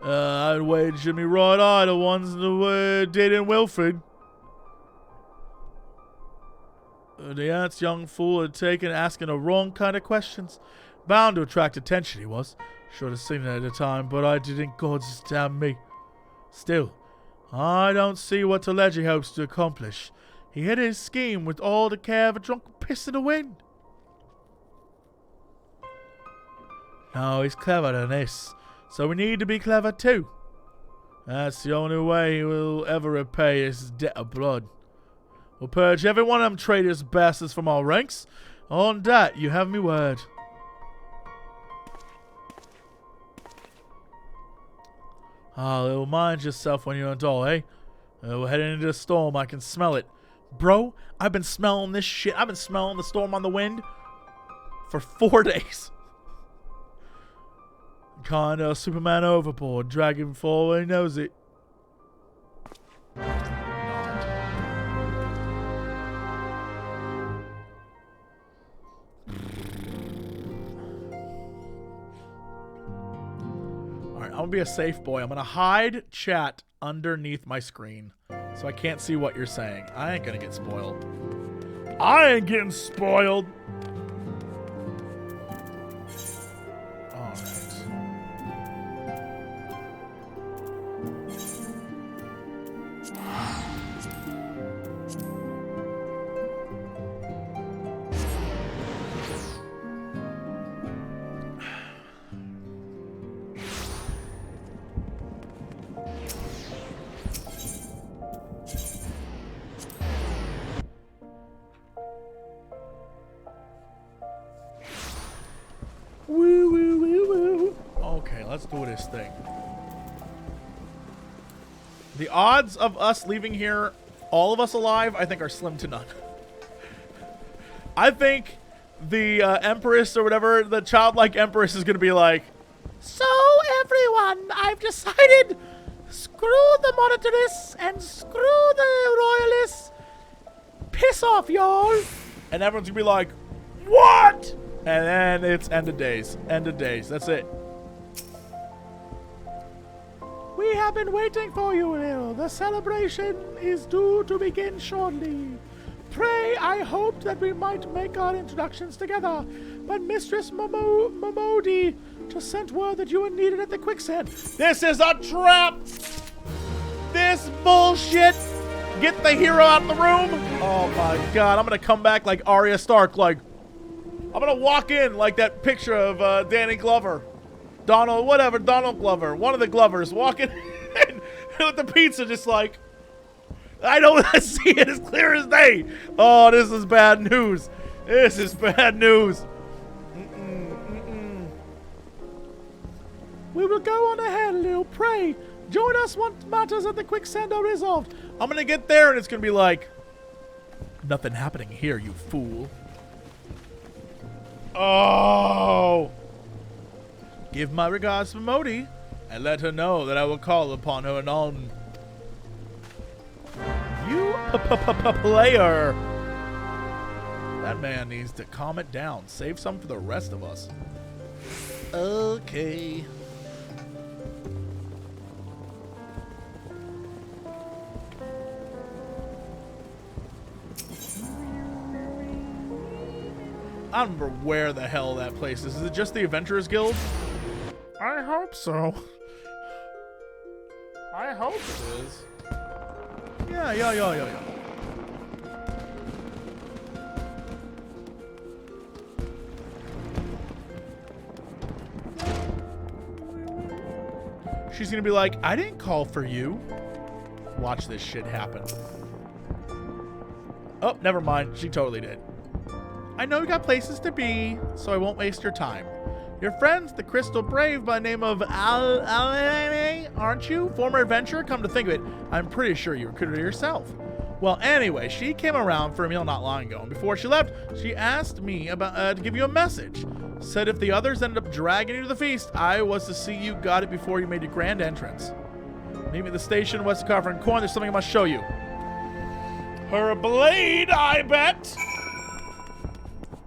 I'd wager me right eye the ones that did in Wilfred. The aunt's young fool had taken asking the wrong kind of questions. Bound to attract attention he was. Should have seen it at the time, but I didn't. Gods damn me. Still, I don't see what Teledji hopes to accomplish. He hid his scheme with all the care of a drunken piss in the wind. No, he's clever than this, so we need to be clever too. That's the only way he will ever repay his debt of blood. We'll purge every one of them traitorous bastards from our ranks. On that, you have me word. Ah, little mind yourself when you're on doll, eh? We're heading into the storm. I can smell it. Bro, I've been smelling this shit. I've been smelling the storm on the wind for 4 days. Kinda Superman overboard, dragging forward, he knows it. Alright, I'm gonna be a safe boy. I'm gonna hide chat underneath my screen so I can't see what you're saying. I ain't gonna get spoiled. I ain't getting spoiled. Let's do this thing. The odds of us leaving here, all of us alive, I think are slim to none. I think the Empress or whatever, the childlike Empress is going to be like, so everyone, I've decided, screw the monarchists and screw the royalists. Piss off, y'all. And everyone's going to be like, what? And then it's end of days. End of days. That's it. We have been waiting for you, Lil. The celebration is due to begin shortly. Pray, I hoped that we might make our introductions together, but Mistress Momodi just sent word that you were needed at the quicksand. This is a trap! This bullshit! Get the hero out of the room! Oh my god, I'm gonna come back like Arya Stark, like... I'm gonna walk in like that picture of Danny Glover. Donald Glover. One of the Glovers walking in with the pizza just like... I don't see it as clear as day. Oh, this is bad news. This is bad news. We will go on ahead, Lil. Pray, join us once matters at the quicksand are resolved. I'm gonna get there and it's gonna be like, nothing happening here, you fool. Oh. Give my regards to Modi and let her know that I will call upon her anon. You player. That man needs to calm it down. Save some for the rest of us. Okay. I don't remember where the hell that place is. Is it just the Adventurers Guild? I hope so. I hope it is. Yeah. She's gonna be like, I didn't call for you. Watch this shit happen. Oh, never mind. She totally did. I know you got places to be, so I won't waste your time. Your friend's the Crystal Brave by the name of Alphinaud, aren't you? Former adventurer? Come to think of it, I'm pretty sure you recruited her yourself. Well, anyway, she came around for a meal not long ago, and before she left, she asked me about to give you a message. Said if the others ended up dragging you to the feast, I was to see you got it before you made your grand entrance. Meet me at the station west of Carver and Corn. There's something I must show you. Her blade, I bet.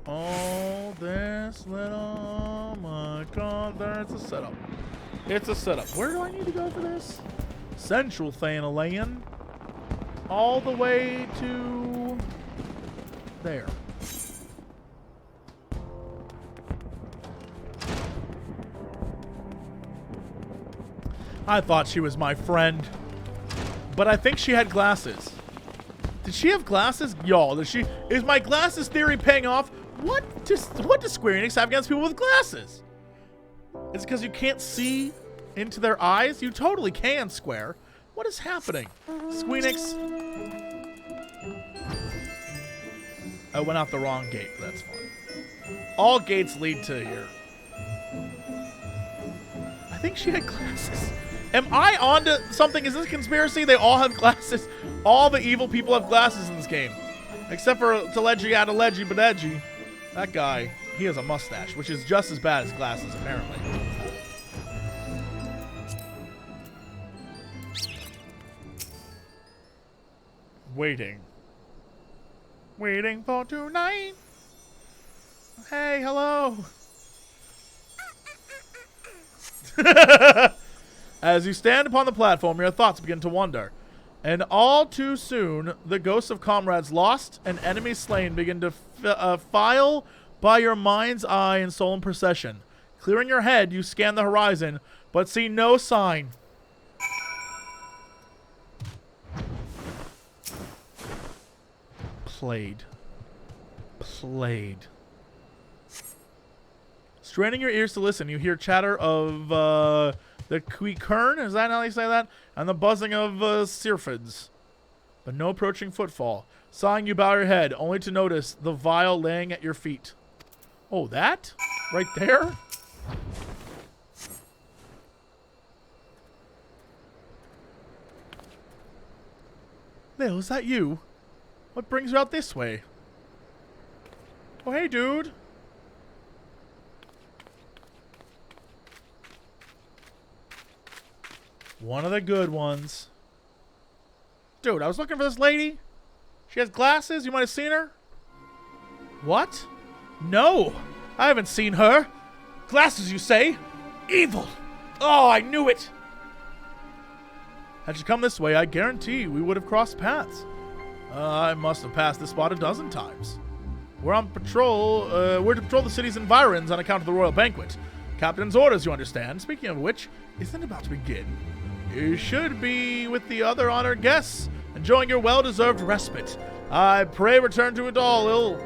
Oh, this little... Oh my god, there's a setup. It's a setup. Where do I need to go for this? Central Thanalan. All the way to... there. I thought she was my friend. But I think she had glasses. Did she have glasses? Y'all, is my glasses theory paying off? What does Square Enix have against people with glasses? Is it because you can't see into their eyes? You totally can, Square. What is happening? Square Enix. I went out the wrong gate. That's fine. All gates lead to here. I think she had glasses. Am I onto something? Is this a conspiracy? They all have glasses. All the evil people have glasses in this game. Except for Teledji, Adeledji, Badedji. That guy, he has a mustache, which is just as bad as glasses, apparently. Waiting. Waiting for tonight. Hey, hello. As you stand upon the platform, your thoughts begin to wander. And all too soon, the ghosts of comrades lost and enemies slain begin to file by your mind's eye in solemn procession. Clearing your head, you scan the horizon, but see no sign. Played. Straining your ears to listen, you hear chatter of the Quikern, is that how they say that? And the buzzing of syrphids. But no approaching footfall. Sighing, you bow your head, only to notice the vial laying at your feet. Oh, that? Right there? Lil, is that you? What brings you out this way? Oh, hey, dude. One of the good ones. Dude, I was looking for this lady. She has glasses. You might have seen her. What? No, I haven't seen her. Glasses, you say? Evil. Oh, I knew it. Had she come this way, I guarantee we would have crossed paths. I must have passed this spot a dozen times. We're on patrol. We're to patrol the city's environs on account of the royal banquet. Captain's orders, you understand. Speaking of which, isn't it about to begin? You should be with the other honored guests, enjoying your well-deserved respite. I pray return to it all, ill.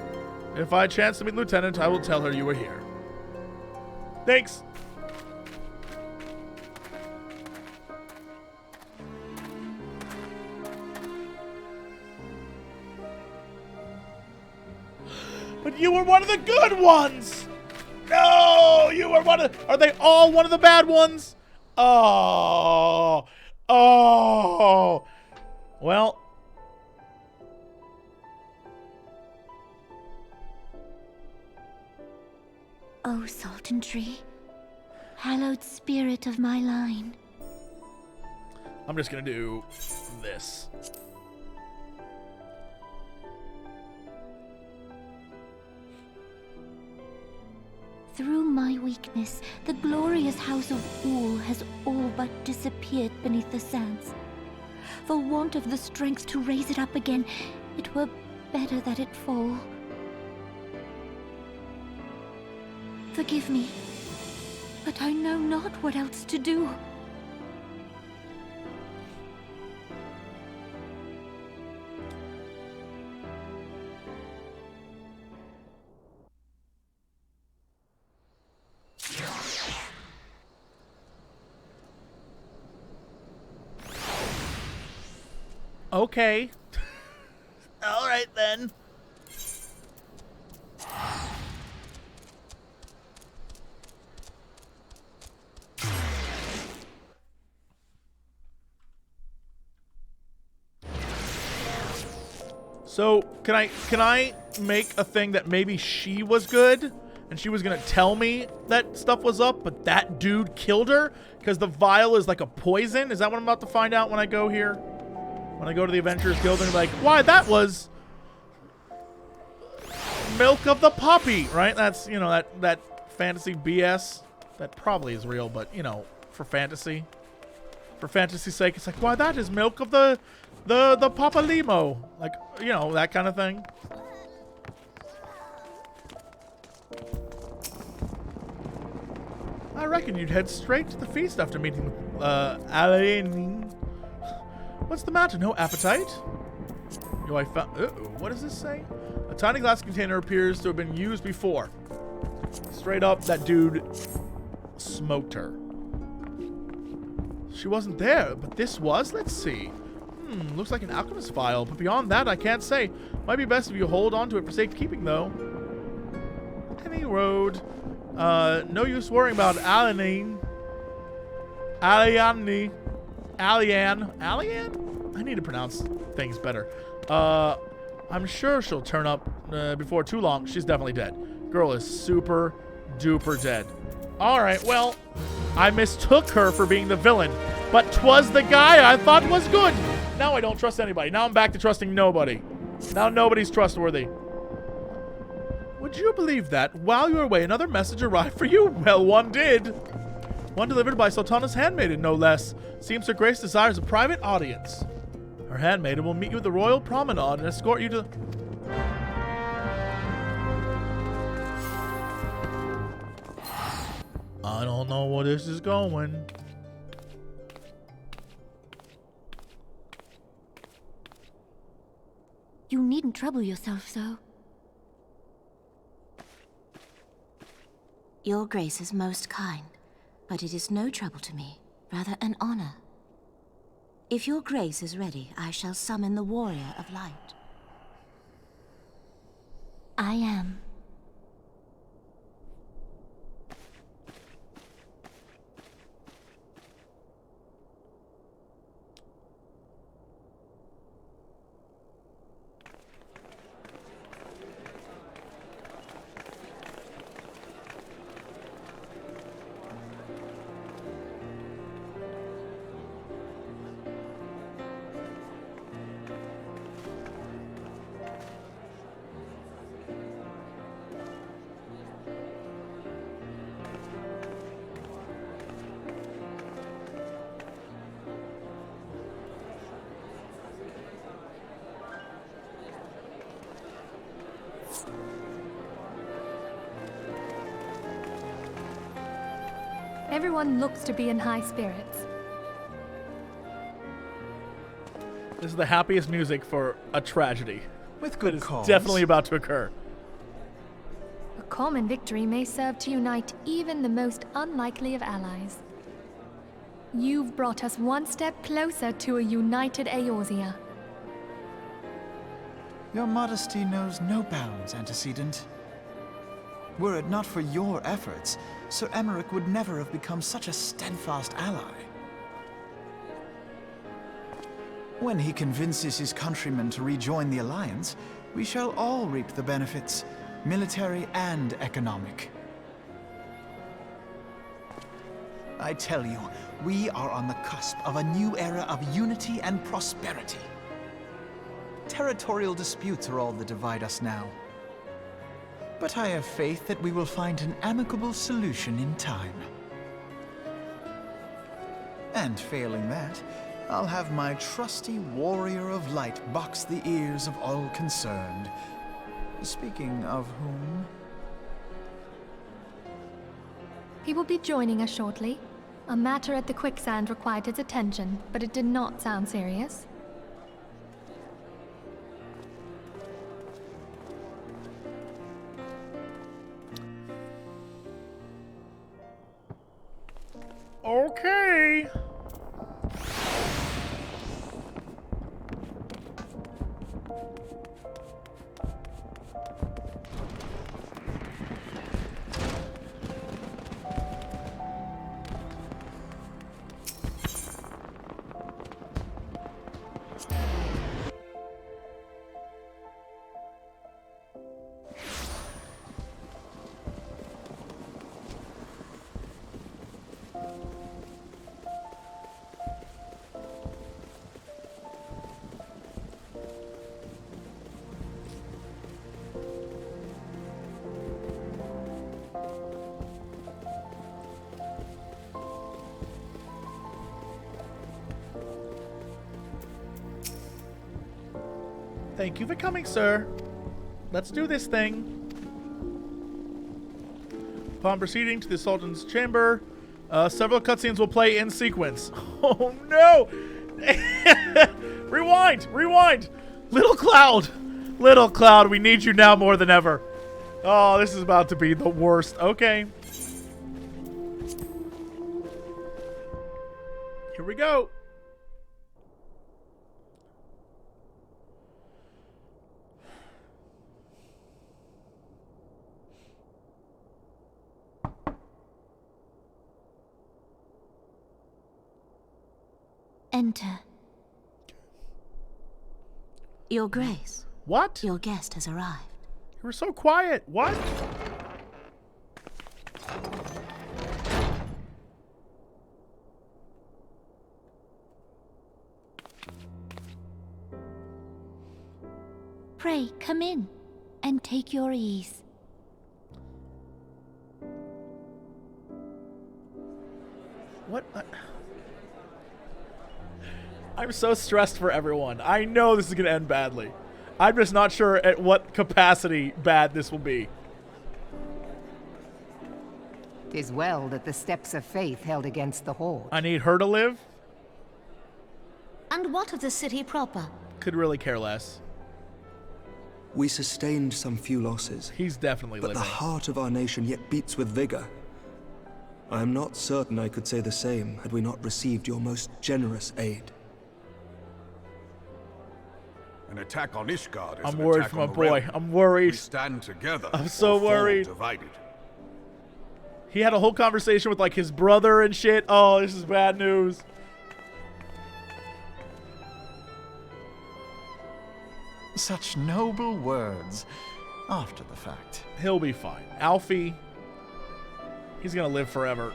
If I chance to meet Lieutenant, I will tell her you were here. Thanks. But you were one of the good ones! No! You were one of... Are they all one of the bad ones? Oh. Oh. Well. O Sultanry, hallowed spirit of my line. I'm just gonna do this. Through my weakness, the glorious house of Ul has all but disappeared beneath the sands. For want of the strength to raise it up again, it were better that it fall. Forgive me, but I know not what else to do. Okay. All right, then. So, can I make a thing that maybe she was good and she was going to tell me that stuff was up, but that dude killed her because the vial is like a poison? Is that what I'm about to find out when I go here? When I go to the Adventurers Guild and be like, why, that was milk of the poppy, right? That's, you know, that fantasy BS. That probably is real, but, you know, for fantasy. For fantasy's sake, it's like, why, that is milk of the papalimo. Like, you know, that kind of thing. I reckon you'd head straight to the feast after meeting Alain. What's the matter? No appetite? Yo, I found... what does this say? A tiny glass container appears to have been used before. Straight up, that dude smoked her. She wasn't there, but this was? Let's see. Looks like an alchemist file, but beyond that, I can't say. Might be best if you hold on to it for safekeeping, though. Any road. No use worrying about Alian? I need to pronounce things better. I'm sure she'll turn up before too long. She's definitely dead. Girl is super duper dead. Alright, well, I mistook her for being the villain, but 'twas the guy I thought was good. Now I don't trust anybody. Now I'm back to trusting nobody. Now nobody's trustworthy. Would you believe that? While you were away, another message arrived for you? Well, one did. One delivered by Sultana's handmaiden, no less. Seems Her Grace desires a private audience. Her handmaiden will meet you at the royal promenade and escort you to... I don't know where this is going. You needn't trouble yourself so. Your Grace is most kind, but it is no trouble to me, rather an honor. If your Grace is ready, I shall summon the Warrior of Light. I am. Everyone looks to be in high spirits. This is the happiest music for a tragedy. With good cause. Definitely about to occur. A common victory may serve to unite even the most unlikely of allies. You've brought us one step closer to a united Eorzea. Your modesty knows no bounds, antecedent. Were it not for your efforts, Sir Emmerich would never have become such a steadfast ally. When he convinces his countrymen to rejoin the Alliance, we shall all reap the benefits, military and economic. I tell you, we are on the cusp of a new era of unity and prosperity. Territorial disputes are all that divide us now. But I have faith that we will find an amicable solution in time. And failing that, I'll have my trusty warrior of light box the ears of all concerned. Speaking of whom... He will be joining us shortly. A matter at the quicksand required his attention, but it did not sound serious. Okay. Thank you for coming, sir. Let's do this thing. Upon proceeding to the Sultan's chamber, several cutscenes will play in sequence. Oh no! Rewind! Rewind! Little Cloud! Little Cloud, we need you now more than ever. Oh, this is about to be the worst. Okay. Here we go. Enter. Your Grace. What? Your guest has arrived. You were so quiet. What? Pray, come in and take your ease. What? I'm so stressed for everyone. I know this is going to end badly. I'm just not sure at what capacity bad this will be. 'Tis well that the steps of faith held against the Horde. I need her to live? And what of the city proper? Could really care less. We sustained some few losses. He's definitely but living. The heart of our nation yet beats with vigor. I am not certain I could say the same had we not received your most generous aid. An attack on Ishgard is I'm an worried attack for my on the boy. realm. I'm worried. We stand together. I'm so or fall worried. Divided. He had a whole conversation with like his brother and shit. Oh, this is bad news. Such noble words after the fact. He'll be fine. Alfie, he's gonna live forever.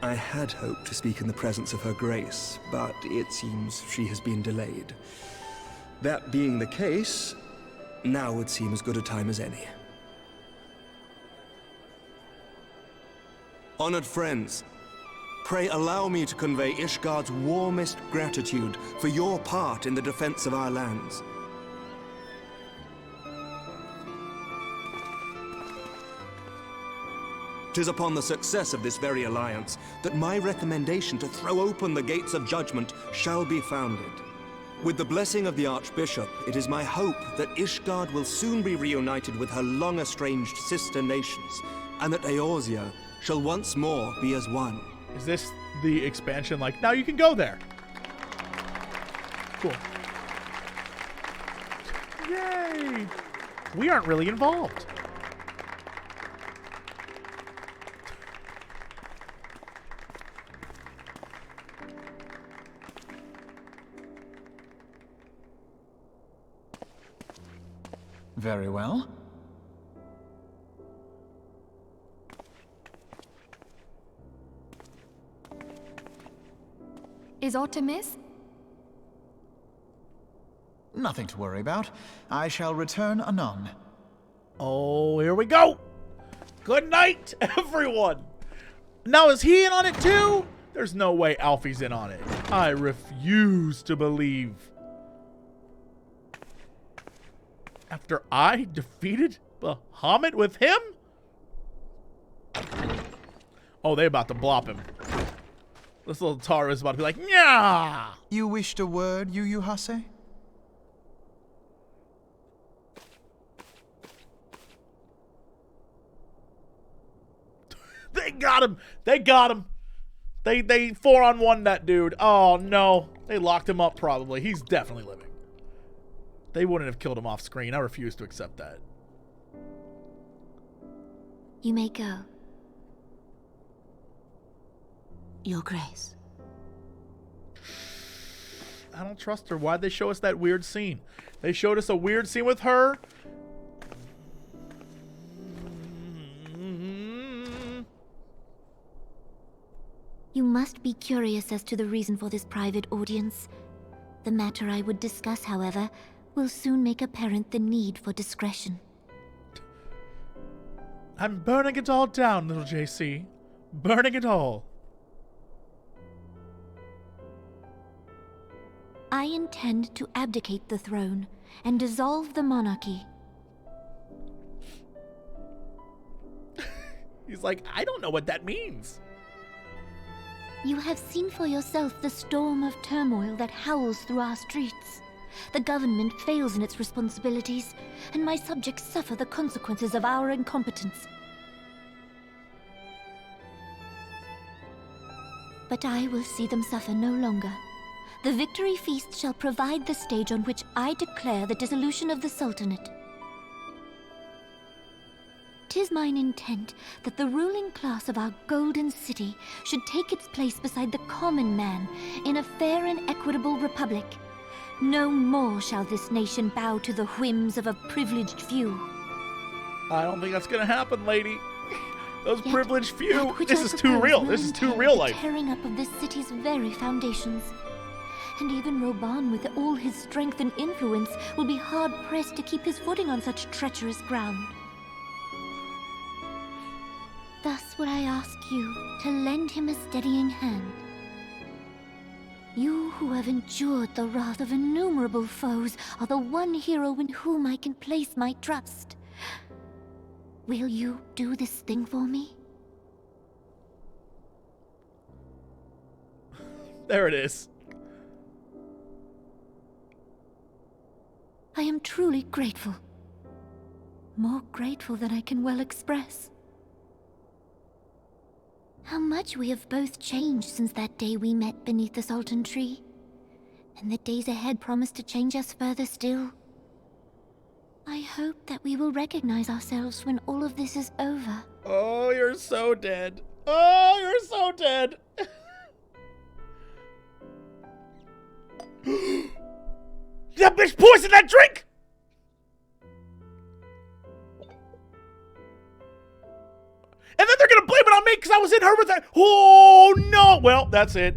I had hoped to speak in the presence of her grace, but it seems she has been delayed. That being the case, now would seem as good a time as any. Honored friends, pray allow me to convey Ishgard's warmest gratitude for your part in the defense of our lands. 'Tis upon the success of this very alliance that my recommendation to throw open the gates of judgment shall be founded. With the blessing of the Archbishop, it is my hope that Ishgard will soon be reunited with her long-estranged sister nations, and that Eorzea shall once more be as one. Is this the expansion? Like, now you can go there. Cool. Yay! We aren't really involved. Very well. Is aught amiss? Nothing to worry about. I shall return anon. Oh, here we go. Good night, everyone. Now, is he in on it too? There's no way Alfie's in on it. I refuse to believe. After I defeated Bahamut with him? Oh, they about to blop him. This little tar is about to be like, nyah! You wished a word, Yu Hase? They got him. They got him. They 4-on-1 that dude. Oh, no. They locked him up probably. He's definitely living. They wouldn't have killed him off screen. I refuse to accept that. You may go. Your Grace. I don't trust her. Why'd they show us that weird scene? They showed us a weird scene with her. You must be curious as to the reason for this private audience. The matter I would discuss, however, will soon make apparent the need for discretion. I'm burning it all down, little JC. Burning it all. I intend to abdicate the throne and dissolve the monarchy. He's like, I don't know what that means. You have seen for yourself the storm of turmoil that howls through our streets. The government fails in its responsibilities, and my subjects suffer the consequences of our incompetence. But I will see them suffer no longer. The victory feast shall provide the stage on which I declare the dissolution of the Sultanate. 'Tis mine intent that the ruling class of our golden city should take its place beside the common man in a fair and equitable republic. No more shall this nation bow to the whims of a privileged few. I don't think that's gonna happen, lady. Those Yet, privileged few. that which This I is too propose real. will This is too entail real the life. tearing up of this city's very foundations. And even Raubahn, with all his strength and influence, will be hard-pressed to keep his footing on such treacherous ground. Thus would I ask you to lend him a steadying hand. You who have endured the wrath of innumerable foes are the one hero in whom I can place my trust. Will you do this thing for me? There it is. I am truly grateful. More grateful than I can well express. How much we have both changed since that day we met beneath the Sultan tree. And the days ahead promise to change us further still. I hope that we will recognize ourselves when all of this is over. Oh, you're so dead. Oh, you're so dead. That bitch poisoned that drink! And then they're gonna blame it on me because I was in her with that. Oh, no. Well, that's it.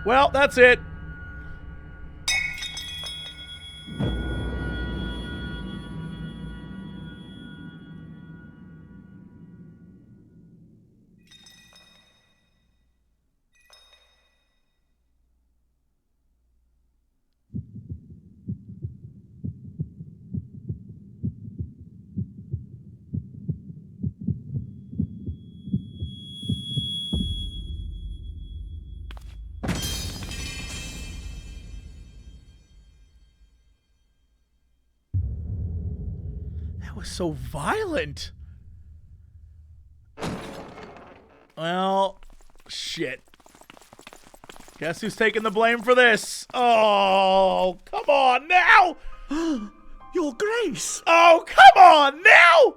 Well, that's it. That was so violent. Well, shit. Guess who's taking the blame for this? Oh, come on now! Your Grace! Oh, come on now!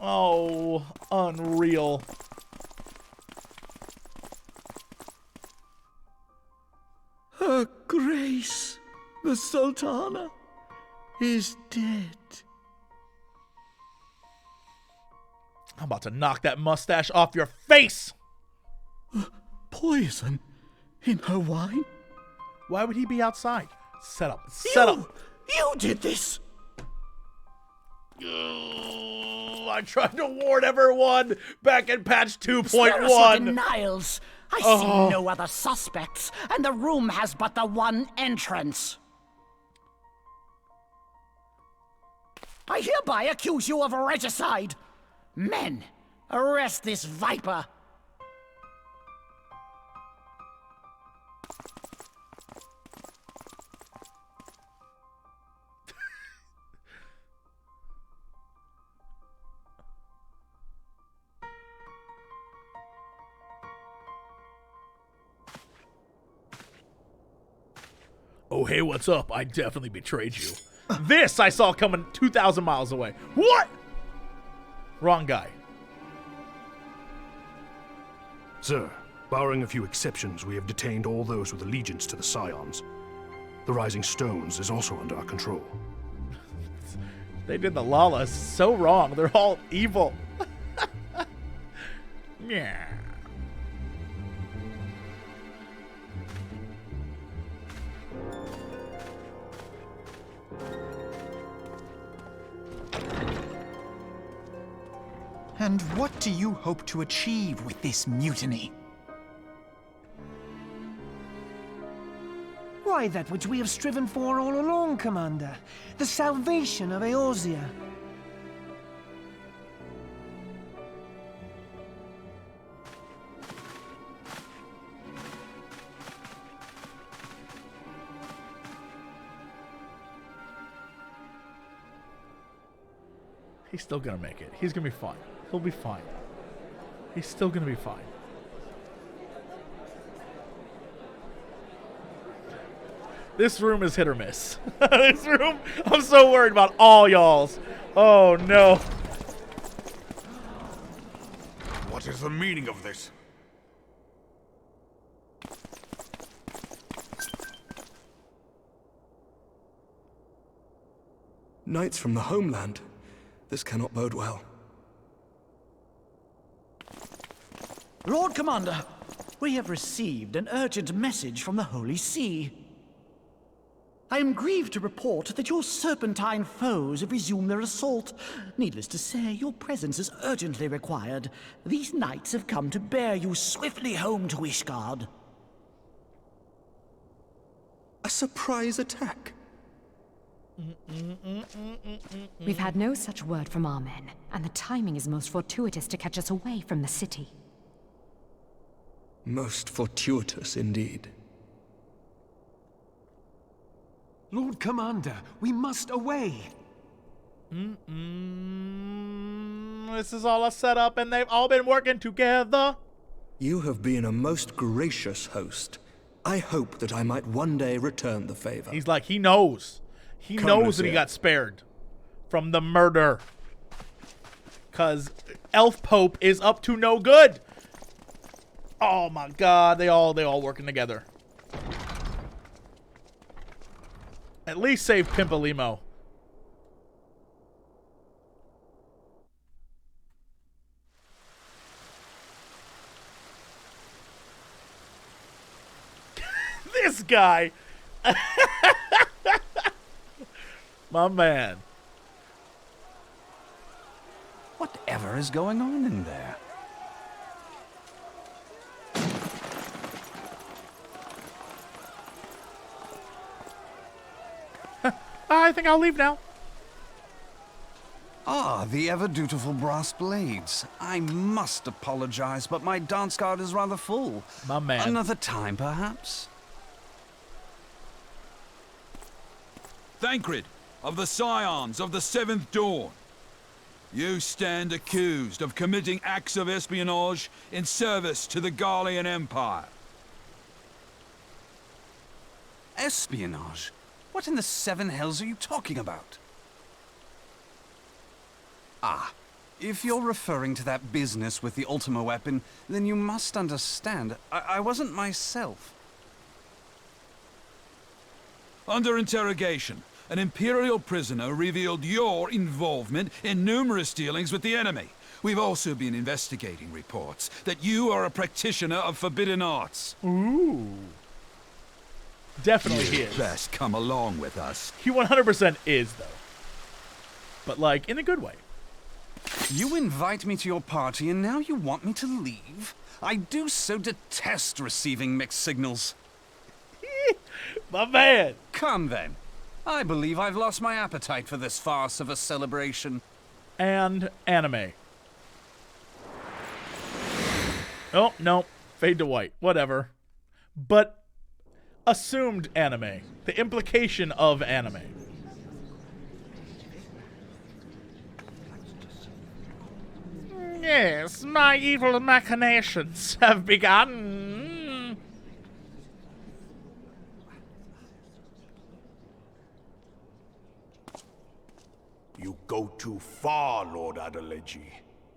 Oh, unreal. Her Grace, the Sultana, is dead. I'm about to knock that mustache off your face! Poison in her wine? Why would he be outside? Set up. Set up. You did this! I tried to warn everyone back in patch 2.1. Denials. I see no other suspects, and the room has but the one entrance. I hereby accuse you of regicide. Men, arrest this viper. Oh, hey, what's up? I definitely betrayed you. This I saw coming 2,000 miles away. What? Wrong guy. Sir, barring a few exceptions, we have detained all those with allegiance to the Scions. The Rising Stones is also under our control. They did the Lala so wrong. They're all evil. Yeah. And what do you hope to achieve with this mutiny? Why, that which we have striven for all along, Commander. The salvation of Eorzea. He's still gonna make it. He's gonna be fine. He'll be fine. He's still gonna be fine. This room is hit or miss. This room, I'm so worried about all y'all's. Oh no. What is the meaning of this? Knights from the homeland. This cannot bode well. Lord Commander, we have received an urgent message from the Holy See. I am grieved to report that your serpentine foes have resumed their assault. Needless to say, your presence is urgently required. These knights have come to bear you swiftly home to Ishgard. A surprise attack? We've had no such word from our men, and the timing is most fortuitous to catch us away from the city. Most fortuitous indeed. Lord Commander, we must away. This is all a setup, and they've all been working together. You have been a most gracious host. I hope that I might one day return the favor. He's like, he knows. He knows that he got spared from the murder. Because Elf Pope is up to no good. Oh my god, they all working together. At least save Pimpalimo. This guy. My man. Whatever is going on in there? I think I'll leave now. Ah, the ever-dutiful brass blades. I must apologize, but my dance card is rather full. My man. Another time, perhaps? Thancred, of the Scions of the Seventh Dawn. You stand accused of committing acts of espionage in service to the Garlean Empire. Espionage? What in the seven hells are you talking about? Ah, if you're referring to that business with the Ultima weapon, then you must understand, I wasn't myself. Under interrogation, an Imperial prisoner revealed your involvement in numerous dealings with the enemy. We've also been investigating reports that you are a practitioner of forbidden arts. Ooh. Definitely he is. Best come along with us. He 100% is, though. But, like, in a good way. You invite me to your party and now you want me to leave? I do so detest receiving mixed signals. My man! Come then. I believe I've lost my appetite for this farce of a celebration. And anime. Oh, no. Fade to white. Whatever. But assumed anime. The implication of anime. Yes, my evil machinations have begun. You go too far, Lord Teledji.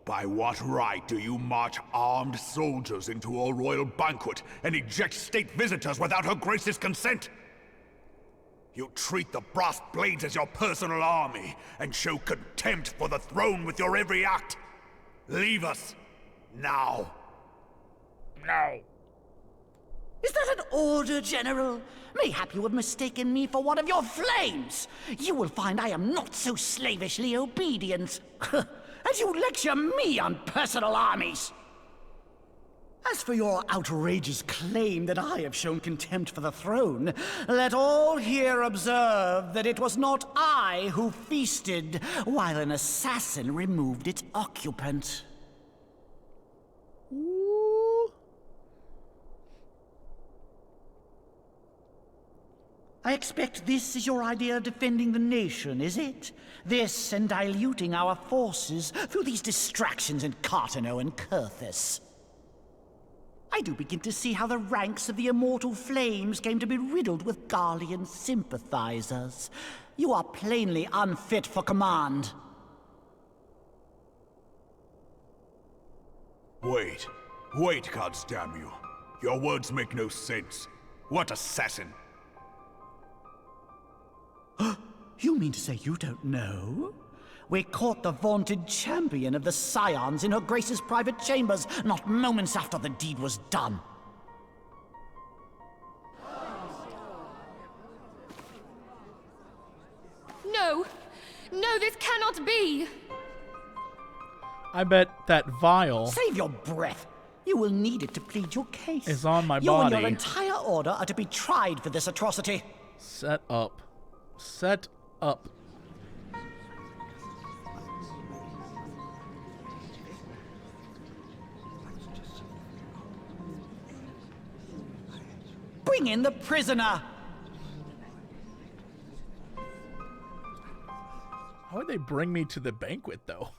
By what right do you march armed soldiers into a royal banquet and eject state visitors without Her Grace's consent? You treat the brass blades as your personal army and show contempt for the throne with your every act. Leave us. Now. No. Is that an order, General? Mayhap you have mistaken me for one of your flames. You will find I am not so slavishly obedient. As you lecture me on personal armies. As for your outrageous claim that I have shown contempt for the throne, let all here observe that it was not I who feasted while an assassin removed its occupant. Ooh. I expect this is your idea of defending the nation, is it? This and diluting our forces through these distractions in Cartano and Kurthus. I do begin to see how the ranks of the Immortal Flames came to be riddled with Garlean sympathizers. You are plainly unfit for command. Wait, goddamn you. Your words make no sense. What assassin? You mean to say you don't know? We caught the vaunted champion of the Scions in Her Grace's private chambers, not moments after the deed was done. No! No, this cannot be! I bet that vial... Save your breath! You will need it to plead your case. ...is on my you body. You and your entire order are to be tried for this atrocity. Set up. Set up. Bring in the prisoner! How would they bring me to the banquet, though?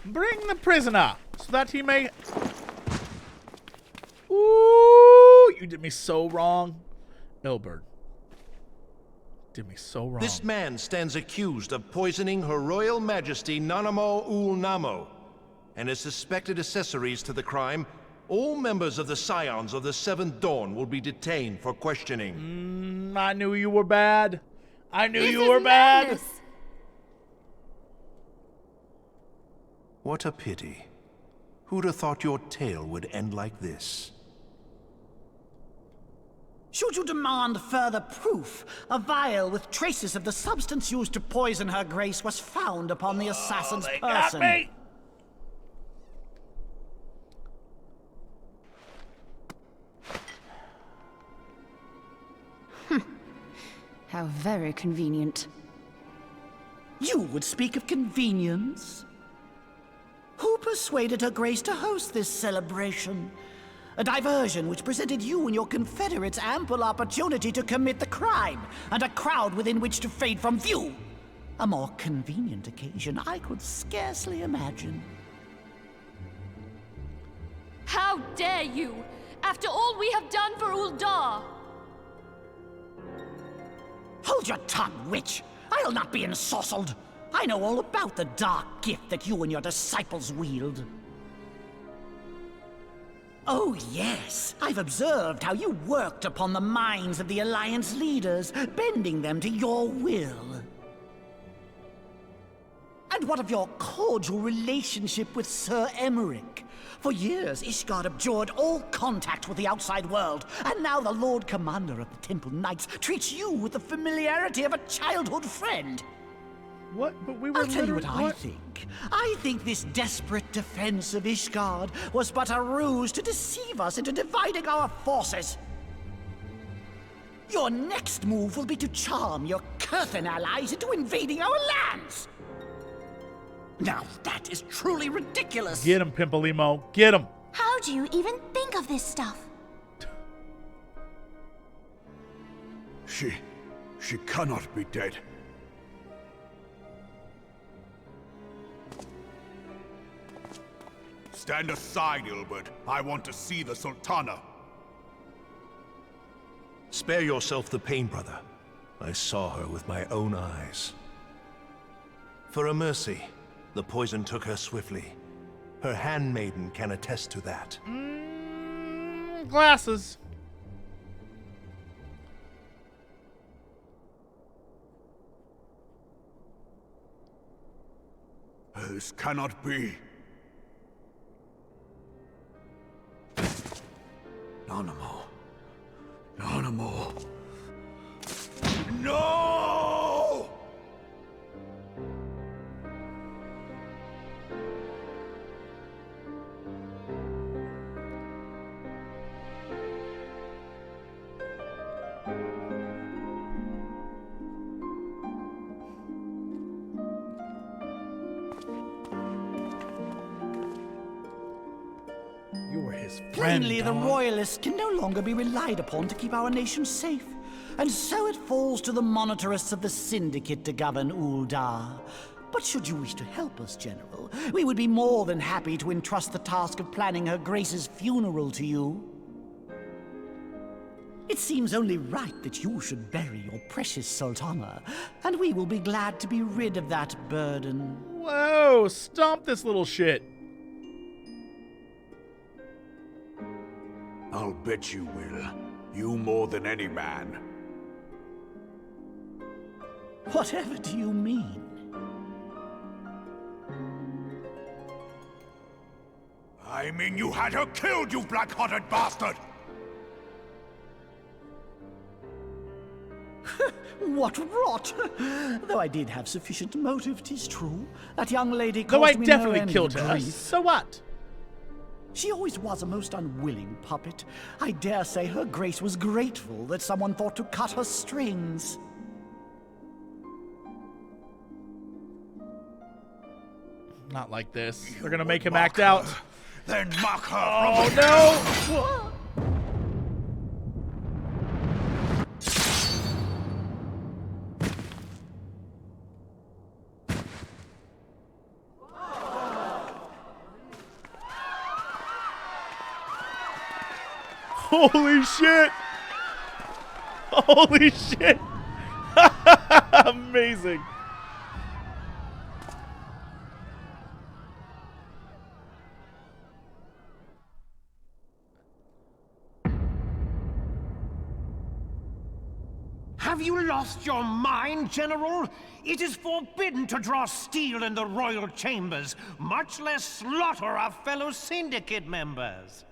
Bring the prisoner, so that he may... Ooh, you did me so wrong. Ilbert. Did me so wrong. This man stands accused of poisoning Her Royal Majesty Nanamo Ul Namo, and his suspected accessories to the crime. All members of the Scions of the Seventh Dawn will be detained for questioning. I knew you were bad. I knew you were bad. What a pity. Who'd have thought your tale would end like this? Should you demand further proof, a vial with traces of the substance used to poison Her Grace was found upon the assassin's person. Got me. How very convenient. You would speak of convenience? Who persuaded Her Grace to host this celebration? A diversion which presented you and your confederates ample opportunity to commit the crime, and a crowd within which to fade from view. A more convenient occasion I could scarcely imagine. How dare you! After all we have done for Uldar! Hold your tongue, witch! I'll not be ensorcelled! I know all about the dark gift that you and your disciples wield. Oh yes, I've observed how you worked upon the minds of the Alliance leaders, bending them to your will. And what of your cordial relationship with Sir Emmerich? For years, Ishgard abjured all contact with the outside world, and now the Lord Commander of the Temple Knights treats you with the familiarity of a childhood friend. What? But we were I'll tell you what I think. I think this desperate defense of Ishgard was but a ruse to deceive us into dividing our forces. Your next move will be to charm your Kurthan allies into invading our lands. Now that is truly ridiculous. Get him, Pimpolimo. Get him. How do you even think of this stuff? She cannot be dead. Stand aside, Ilbert. I want to see the Sultana. Spare yourself the pain, brother. I saw her with my own eyes. For a mercy, the poison took her swiftly. Her handmaiden can attest to that. Glasses. This cannot be. Nanamo. Nanamo. No! You were his friend. Plainly, the Royalists can no longer be relied upon to keep our nation safe. And so it falls to the monitorists of the Syndicate to govern Uldar. But should you wish to help us, General, we would be more than happy to entrust the task of planning Her Grace's funeral to you. It seems only right that you should bury your precious Sultana, and we will be glad to be rid of that burden. Whoa, stomp this little shit. I'll bet you will. You more than any man. Whatever do you mean? I mean you had her killed, you black-hearted bastard! What rot! Though I did have sufficient motive, 'tis true. That young lady Though caused I me definitely no end killed of her. grief. So what? She always was a most unwilling puppet. I dare say Her Grace was grateful that someone thought to cut her strings. Not like this. They're gonna make him act out. Then mock her. Oh no! Holy shit! Holy shit! Amazing! Have you lost your mind, General? It is forbidden to draw steel in the royal chambers, much less slaughter our fellow Syndicate members.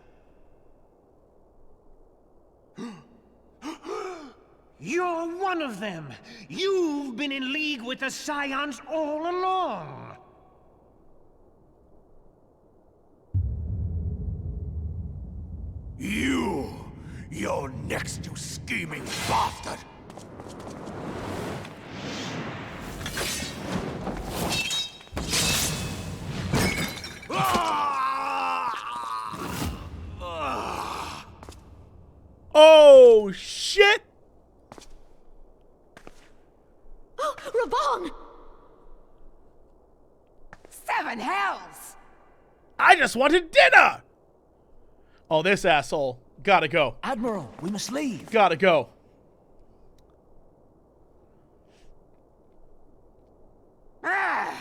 You're one of them! You've been in league with the Scions all along! You're next, you scheming bastard! Oh shit! Oh, Raubahn! 7 hells! I just wanted dinner! Oh, this asshole. Gotta go. Admiral, we must leave. Gotta go. Ah!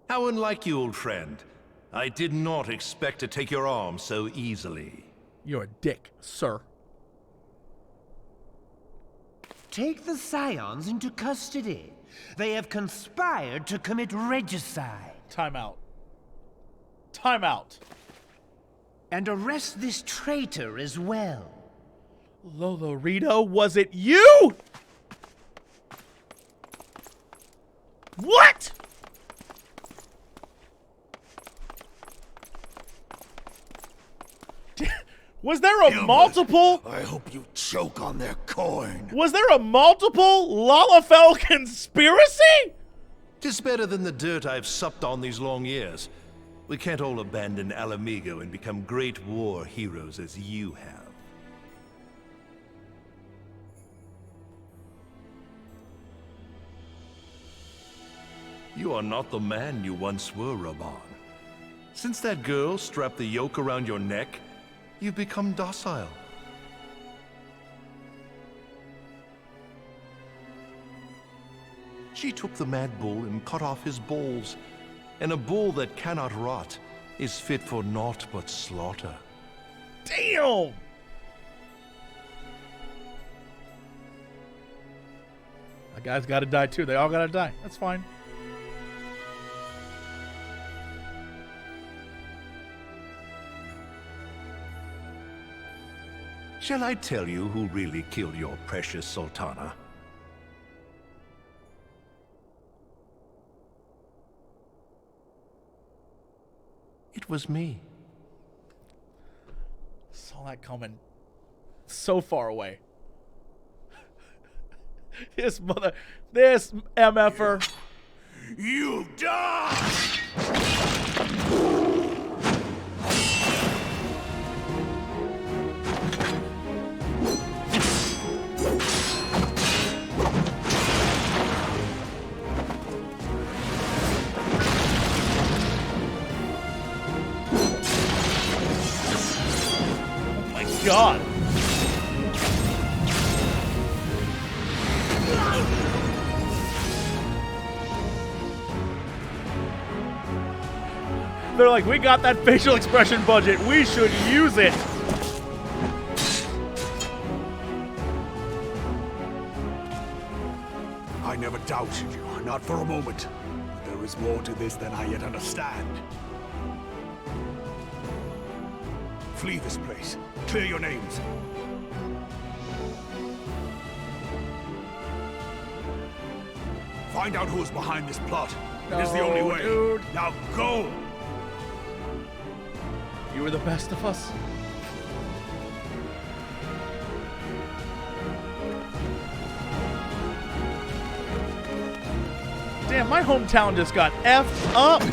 How unlike you, old friend. I did not expect to take your arm so easily. You're a dick, sir. Take the Scions into custody. They have conspired to commit regicide. Time out. Time out. And arrest this traitor as well. Lolorito, was it you? What? Was there a multiple? I hope you choke on their coin. Was there a multiple Lalafell conspiracy? 'Tis better than the dirt I've supped on these long years. We can't all abandon Alamigo and become great war heroes as you have. You are not the man you once were, Raubahn. Since that girl strapped the yoke around your neck, you've become docile. She took the mad bull and cut off his balls, and a bull that cannot rot is fit for naught but slaughter. Damn! That guy's gotta die too. They all gotta die. That's fine. Shall I tell you who really killed your precious Sultana? It was me. Saw that coming so far away. This MFer. You die! God. They're like, we got that facial expression budget. We should use it. I never doubted you, not for a moment. But there is more to this than I yet understand. Flee this place. Clear your names. Find out who is behind this plot. It is the only way. Dude. Now go! You were the best of us. Damn, my hometown just got effed up.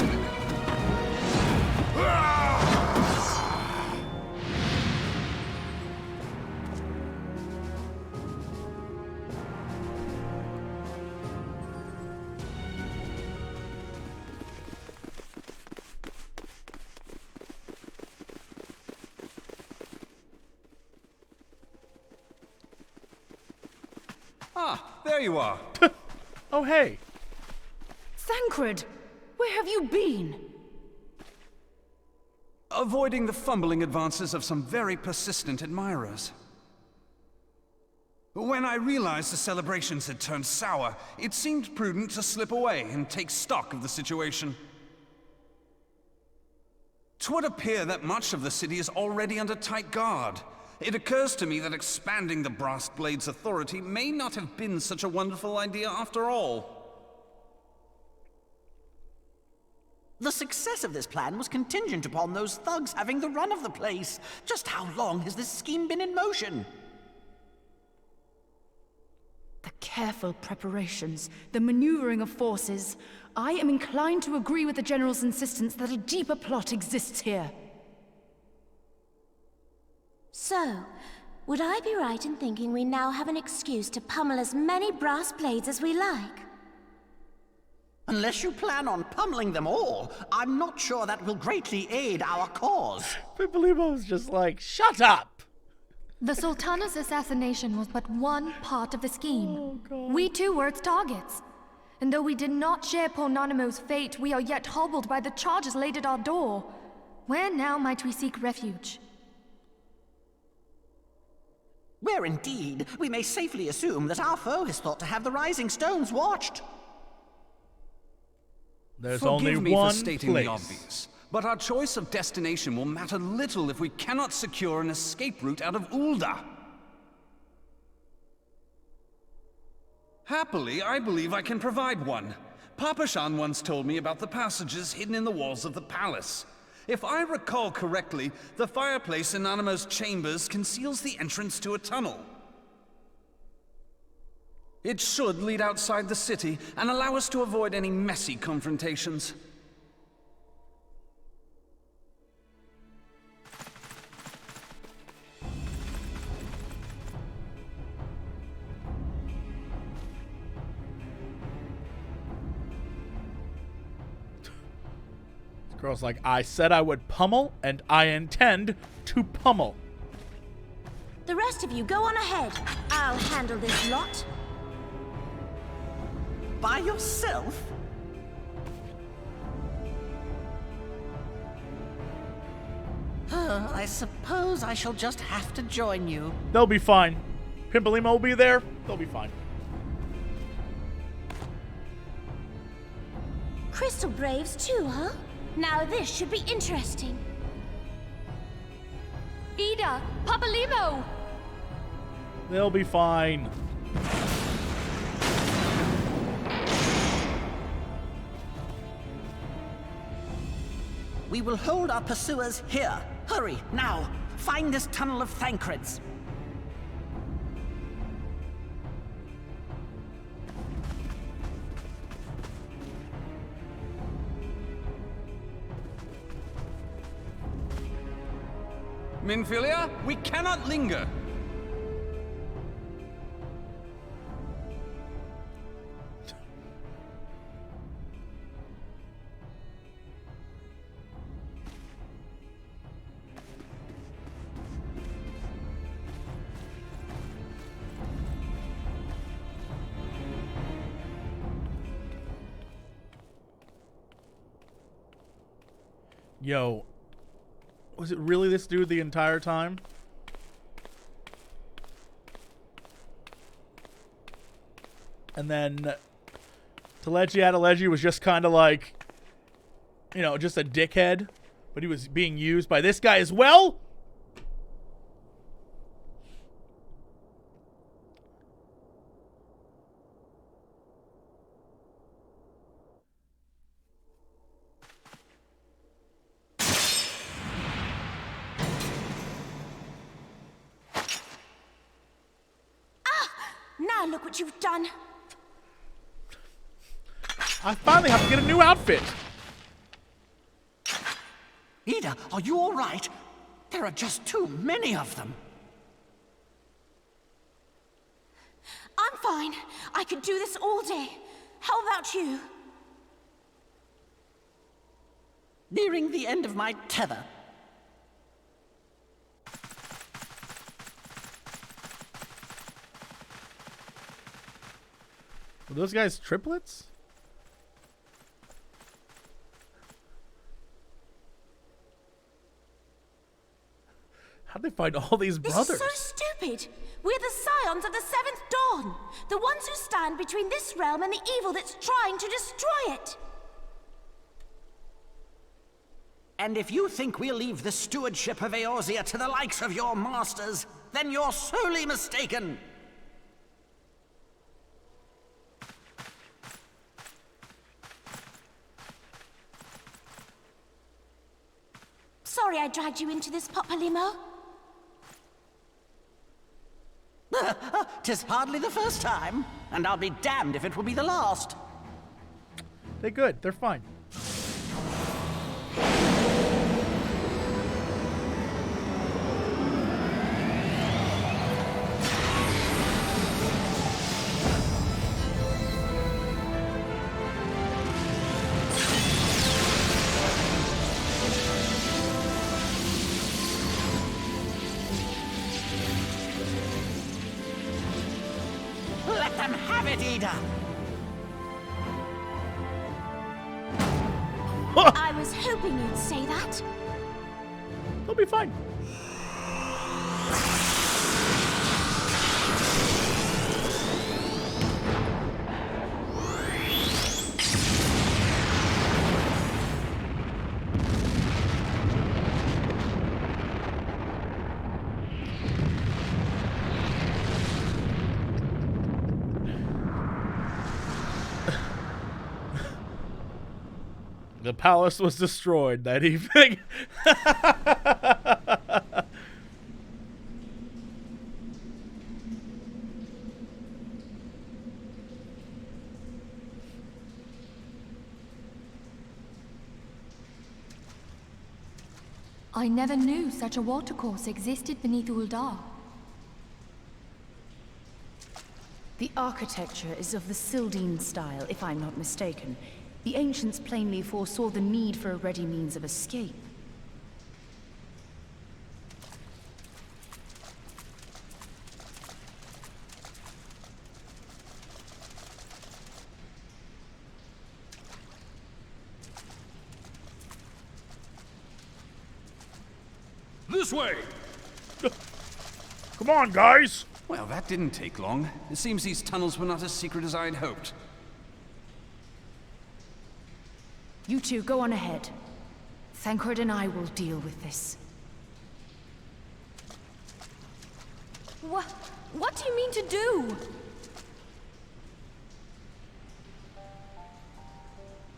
There you are. Oh, hey. Thancred, where have you been? Avoiding the fumbling advances of some very persistent admirers. When I realized the celebrations had turned sour, it seemed prudent to slip away and take stock of the situation. 'Twould appear that much of the city is already under tight guard. It occurs to me that expanding the Brass Blade's authority may not have been such a wonderful idea after all. The success of this plan was contingent upon those thugs having the run of the place. Just how long has this scheme been in motion? The careful preparations, the maneuvering of forces. I am inclined to agree with the General's insistence that a deeper plot exists here. So, would I be right in thinking we now have an excuse to pummel as many brass blades as we like? Unless you plan on pummeling them all, I'm not sure that will greatly aid our cause. Pippolimo's just like, shut up! The Sultana's assassination was but one part of the scheme. We too were its targets. And though we did not share poor Nanamo's fate, we are yet hobbled by the charges laid at our door. Where now might we seek refuge? Where indeed, we may safely assume that our foe is thought to have the rising stones watched. There's Forgive only me one for stating place. the obvious, but our choice of destination will matter little if we cannot secure an escape route out of Ul'dah. Happily, I believe I can provide one. Papashan once told me about the passages hidden in the walls of the palace. If I recall correctly, the fireplace in Nanamo's chambers conceals the entrance to a tunnel. It should lead outside the city and allow us to avoid any messy confrontations. This girl's like, I said I would pummel, and I intend to pummel. The rest of you go on ahead. I'll handle this lot. By yourself? I suppose I shall just have to join you. They'll be fine. Pimpolimo will be there. They'll be fine. Crystal Braves too, huh? Now this should be interesting. Ida! Papalimo! They'll be fine. We will hold our pursuers here. Hurry, now! Find this tunnel of Thancred's. Minfilia, we cannot linger. Yo, was it really this dude the entire time? And then Teledji was just kind of like, you know, just a dickhead, but he was being used by this guy as well? Now look what you've done. I finally have to get a new outfit. Ida, are you all right? There are just too many of them. I'm fine. I could do this all day. How about you? Nearing the end of my tether. Were those guys triplets? How'd they find all these brothers? This is so stupid. We're the Scions of the Seventh Dawn. The ones who stand between this realm and the evil that's trying to destroy it. And if you think we'll leave the stewardship of Eorzea to the likes of your masters, then you're sorely mistaken. Sorry I dragged you into this, Papalimo. 'tis hardly the first time, and I'll be damned if it will be the last. They're good. They're fine. Let them have it, Ida! I was hoping you'd say that. They'll be fine. The palace was destroyed that evening. I never knew such a watercourse existed beneath Uldar. The architecture is of the Sildine style, if I'm not mistaken. The ancients plainly foresaw the need for a ready means of escape. This way! Come on, guys! Well, that didn't take long. It seems these tunnels were not as secret as I'd hoped. You two go on ahead. Thancred and I will deal with this. What do you mean to do?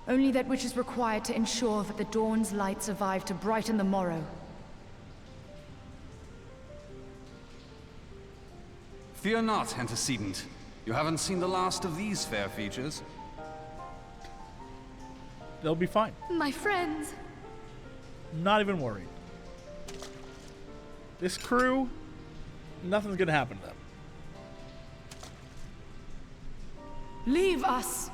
Only that which is required to ensure that the dawn's light survive to brighten the morrow. Fear not, antecedent. You haven't seen the last of these fair features. They'll be fine. My friends. Not even worried. This crew, nothing's gonna happen to them. Leave us!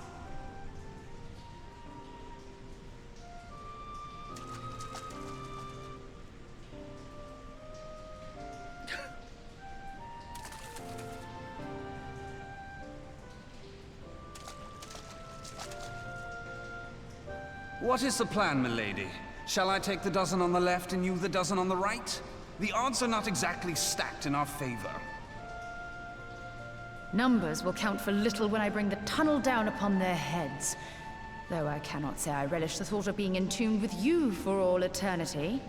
What is the plan, milady? Shall I take the dozen on the left and you the dozen on the right? The odds are not exactly stacked in our favor. Numbers will count for little when I bring the tunnel down upon their heads. Though I cannot say I relish the thought of being entombed with you for all eternity.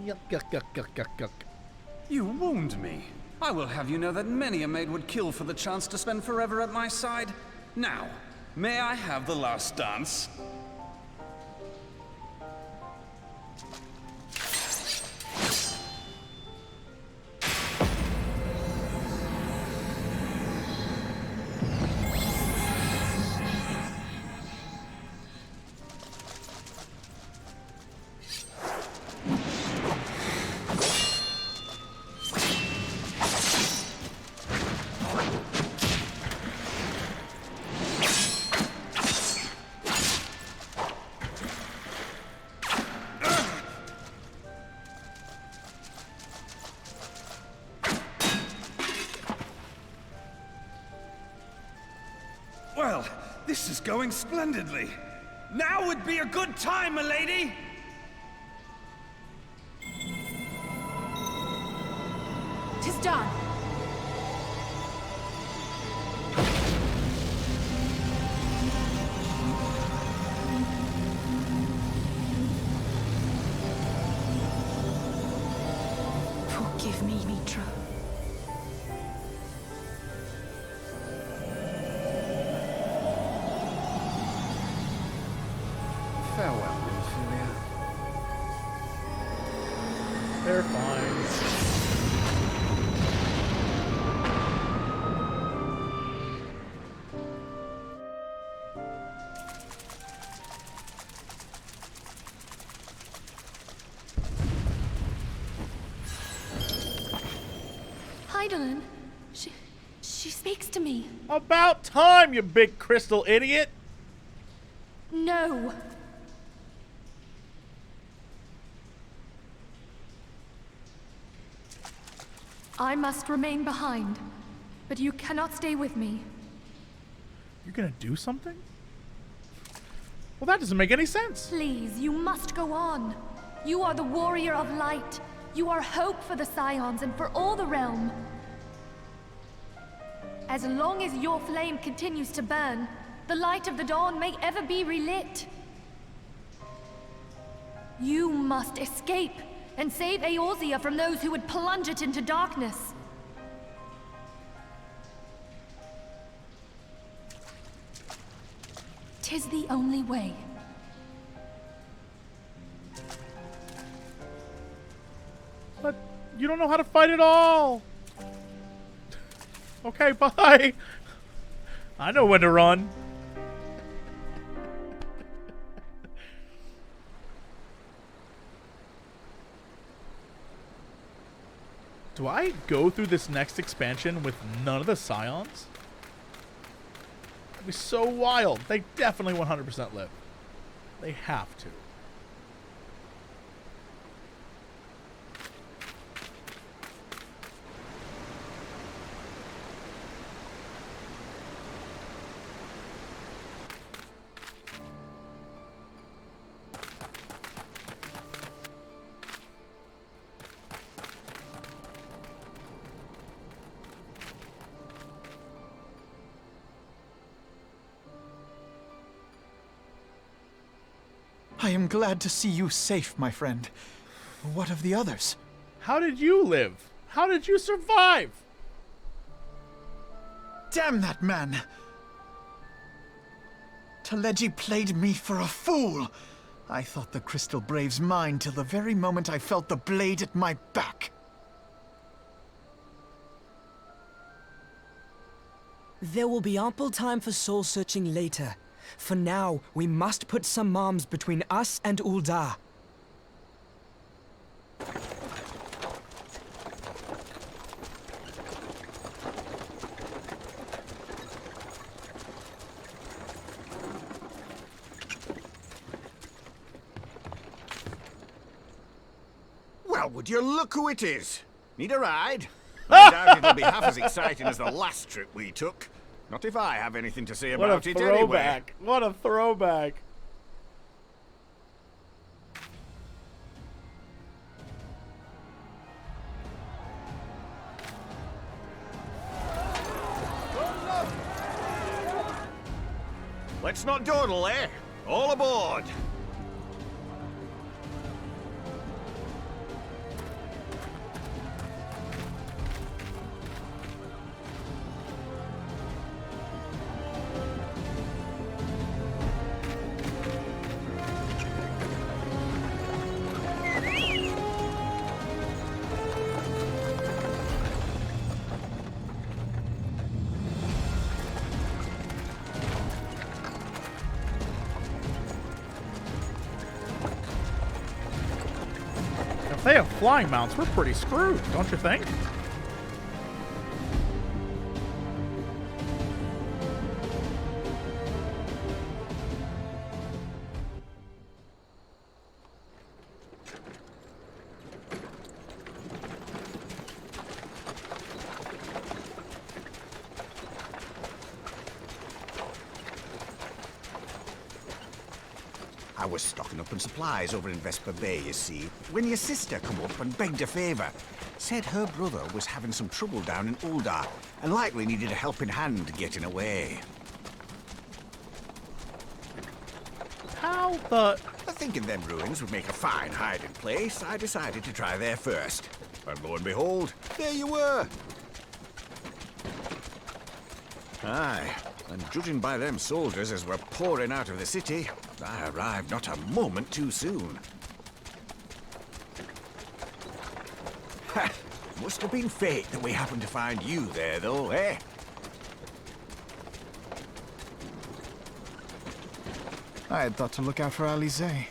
Yuck, yuck, yuck, yuck, yuck, yuck. You wound me. I will have you know that many a maid would kill for the chance to spend forever at my side. Now, may I have the last dance? Well, this is going splendidly. Now would be a good time, milady! 'Tis done. Forgive me, Mitra. Farewell, Ophelia. They're fine. Adolin, she speaks to me. About time, you big crystal idiot! No. I must remain behind, but you cannot stay with me. You're gonna do something? Well, that doesn't make any sense. Please, you must go on. You are the warrior of light. You are hope for the Scions and for all the realm. As long as your flame continues to burn, the light of the dawn may ever be relit. You must escape and save Eorzea from those who would plunge it into darkness. Tis the only way. But you don't know how to fight at all. Okay, bye. I know when to run. Do I go through this next expansion with none of the Scions? That'd be so wild. They definitely 100% live. They have to. I am glad to see you safe, my friend. What of the others? How did you live? How did you survive? Damn that man! Teledji played me for a fool! I thought the Crystal Brave's mine till the very moment I felt the blade at my back. There will be ample time for soul-searching later. For now, we must put some arms between us and Ul'dah. Well, would you look who it is? Need a ride? I doubt it'll be half as exciting as the last trip we took. Not if I have anything to say about it anyway. What a throwback. What a throwback. Let's not dawdle, eh? All aboard! If they have flying mounts, we're pretty screwed, don't you think? I was stocking up on supplies over in Vesper Bay, you see, when your sister come up and begged a favour. Said her brother was having some trouble down in Ul'dah, and likely needed a helping hand getting away. How the... Thinking them ruins would make a fine hiding place, I decided to try there first. And lo and behold, there you were. Aye, and judging by them soldiers as were pouring out of the city, I arrived not a moment too soon. Ha! Must have been fate that we happened to find you there, though, eh? I had thought to look out for Alize,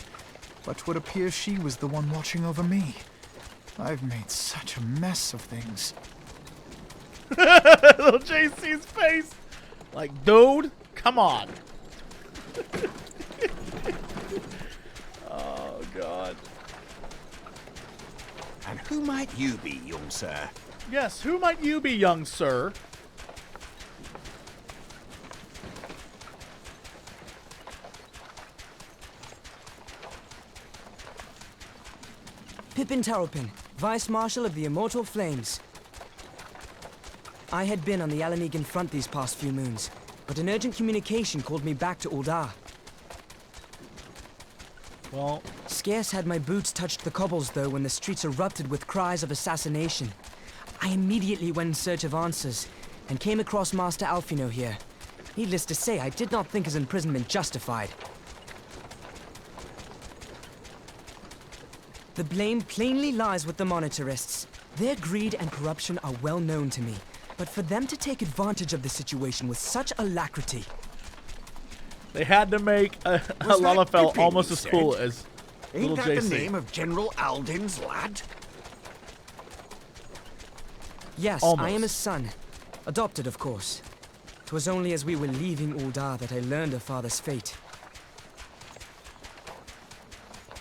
but would appear she was the one watching over me. I've made such a mess of things. Little JC's face. Like, dude, come on. Oh, God. And who might you be, young sir? Yes, who might you be, young sir? Pippen Taropin, Vice Marshal of the Immortal Flames. I had been on the Alanegan front these past few moons, but an urgent communication called me back to Uldar. Well, scarce had my boots touched the cobbles, though, when the streets erupted with cries of assassination. I immediately went in search of answers, and came across Master Alphinaud here. Needless to say, I did not think his imprisonment justified. The blame plainly lies with the Monitarists. Their greed and corruption are well known to me, but for them to take advantage of the situation with such alacrity... They had to make a Lalafell almost as cool as little JC. Ain't that the name of General Aldin's lad? Yes, Almost. I am his son. Adopted, of course. 'Twas only as we were leaving Uldar that I learned of father's fate.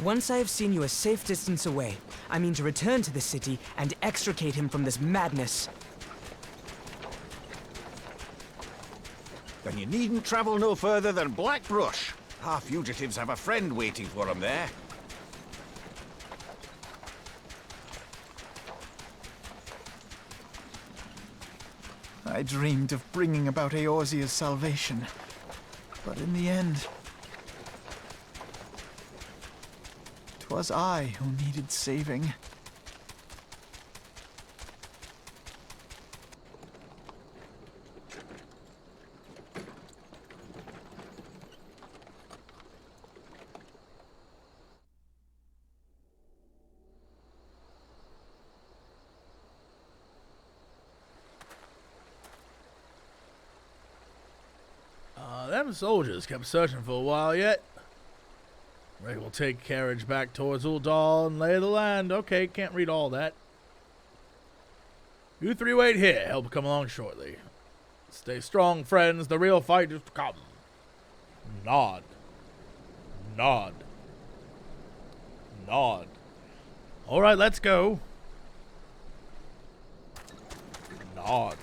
Once I have seen you a safe distance away, I mean to return to the city and extricate him from this madness. Then you needn't travel no further than Blackbrush. Our fugitives have a friend waiting for them there. I dreamed of bringing about Eorzea's salvation, but in the end, 'twas I who needed saving. Them soldiers kept searching for a while yet. Ray will take carriage back towards Uldal and lay the land. Okay, can't read all that. You three wait here. Help will come along shortly. Stay strong, friends. The real fight is to come. Nod. Nod. Nod. All right, let's go. Nod.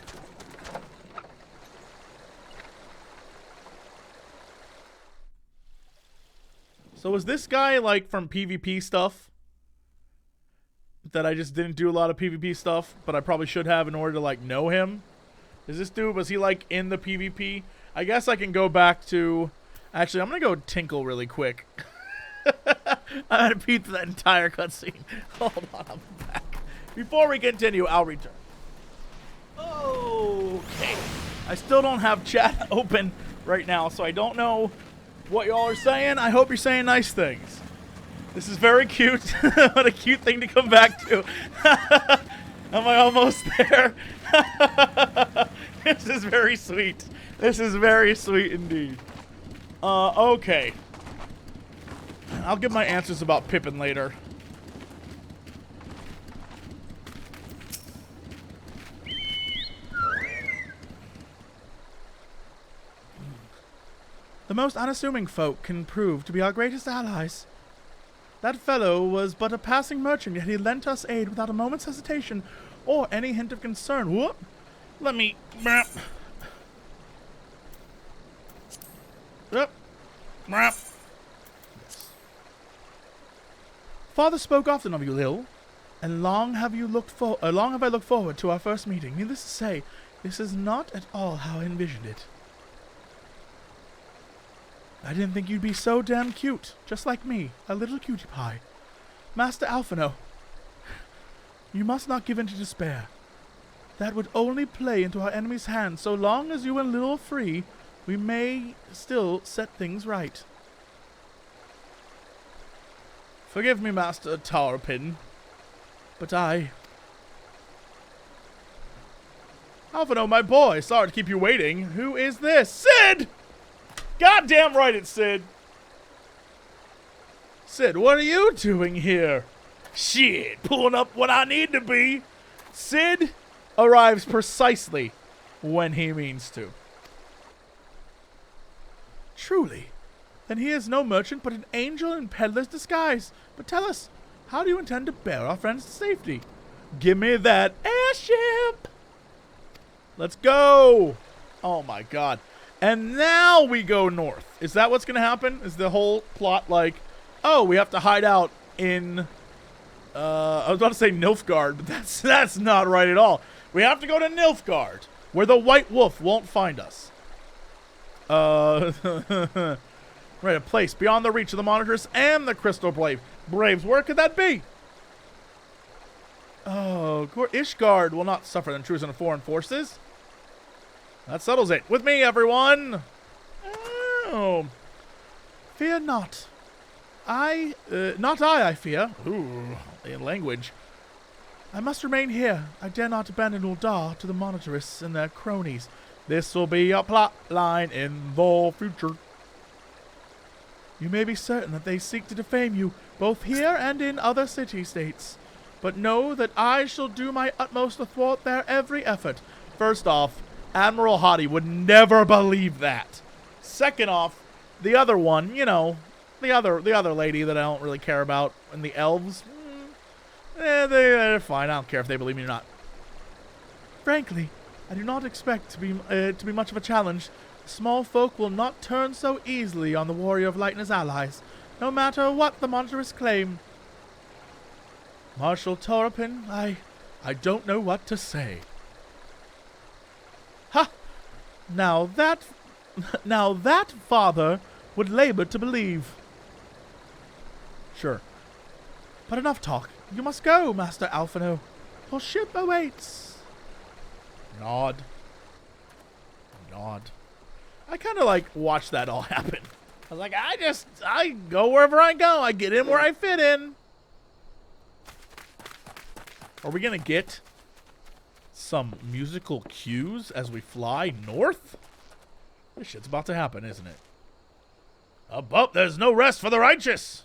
So is this guy like from PvP stuff? That I just didn't do a lot of PvP stuff, but I probably should have in order to like know him? Is this dude, was he like in the PvP? I guess I can go back to... Actually, I'm gonna go Tinkle really quick. I'm gonna beat that entire cutscene. Hold on, I'm back. Before we continue, I'll return. Okay. I still don't have chat open right now, so I don't know what y'all are saying. I hope you're saying nice things. This is very cute. What a cute thing to come back to. Am I almost there? This is very sweet. This is very sweet indeed. Okay. I'll give my answers about Pippen later. The most unassuming folk can prove to be our greatest allies. That fellow was but a passing merchant, yet he lent us aid without a moment's hesitation or any hint of concern. Whoop! Let me... Yep. Father spoke often of you, Lil, and long have I looked forward to our first meeting. Needless to say, this is not at all how I envisioned it. I didn't think you'd be so damn cute, just like me, a little cutie pie. Master Alphinaud, you must not give in to despair. That would only play into our enemy's hands. So long as you and Lil are free, we may still set things right. Forgive me, Master Taropin, but Alphinaud, my boy, sorry to keep you waiting. Who is this? Sid! Goddamn right it's Sid. Sid, what are you doing here? Shit, pulling up when I need to be. Sid, arrives precisely when he means to. Truly, then he is no merchant but an angel in peddler's disguise. But tell us, how do you intend to bear our friends to safety? Give me that airship! Let's go! Oh my god. And now we go north. Is that what's going to happen? Is the whole plot like, oh, we have to hide out in, I was about to say Nilfgaard, but that's not right at all. We have to go to Nilfgaard, where the White Wolf won't find us. Right, a place beyond the reach of the Monitors and the Crystal Braves. Where could that be? Oh, Ishgard will not suffer the intrusion of foreign forces. That settles it. With me, everyone. Oh. Fear not. Not I fear. Ooh, in language. I must remain here. I dare not abandon Uldar to the Monitorists and their cronies. This will be a plot line in the future. You may be certain that they seek to defame you, both here and in other city-states. But know that I shall do my utmost to thwart their every effort. First off, Admiral Hottie would never believe that. Second off, the other one, you know, the other lady that I don't really care about, and the elves, they're fine. I don't care if they believe me or not. Frankly, I do not expect to be much of a challenge. Small folk will not turn so easily on the Warrior of Light and his allies, no matter what the Monitorists claim. Marshal Torapin, I don't know what to say. Ha! Now that father would labor to believe. Sure. But enough talk. You must go, Master Alphinaud. Your ship awaits. Nod. I kind of like watched that all happen. I was like, I go wherever I go. I get in where I fit in. Are we going to get some musical cues as we fly north? This shit's about to happen, isn't it? Up, there's no rest for the righteous.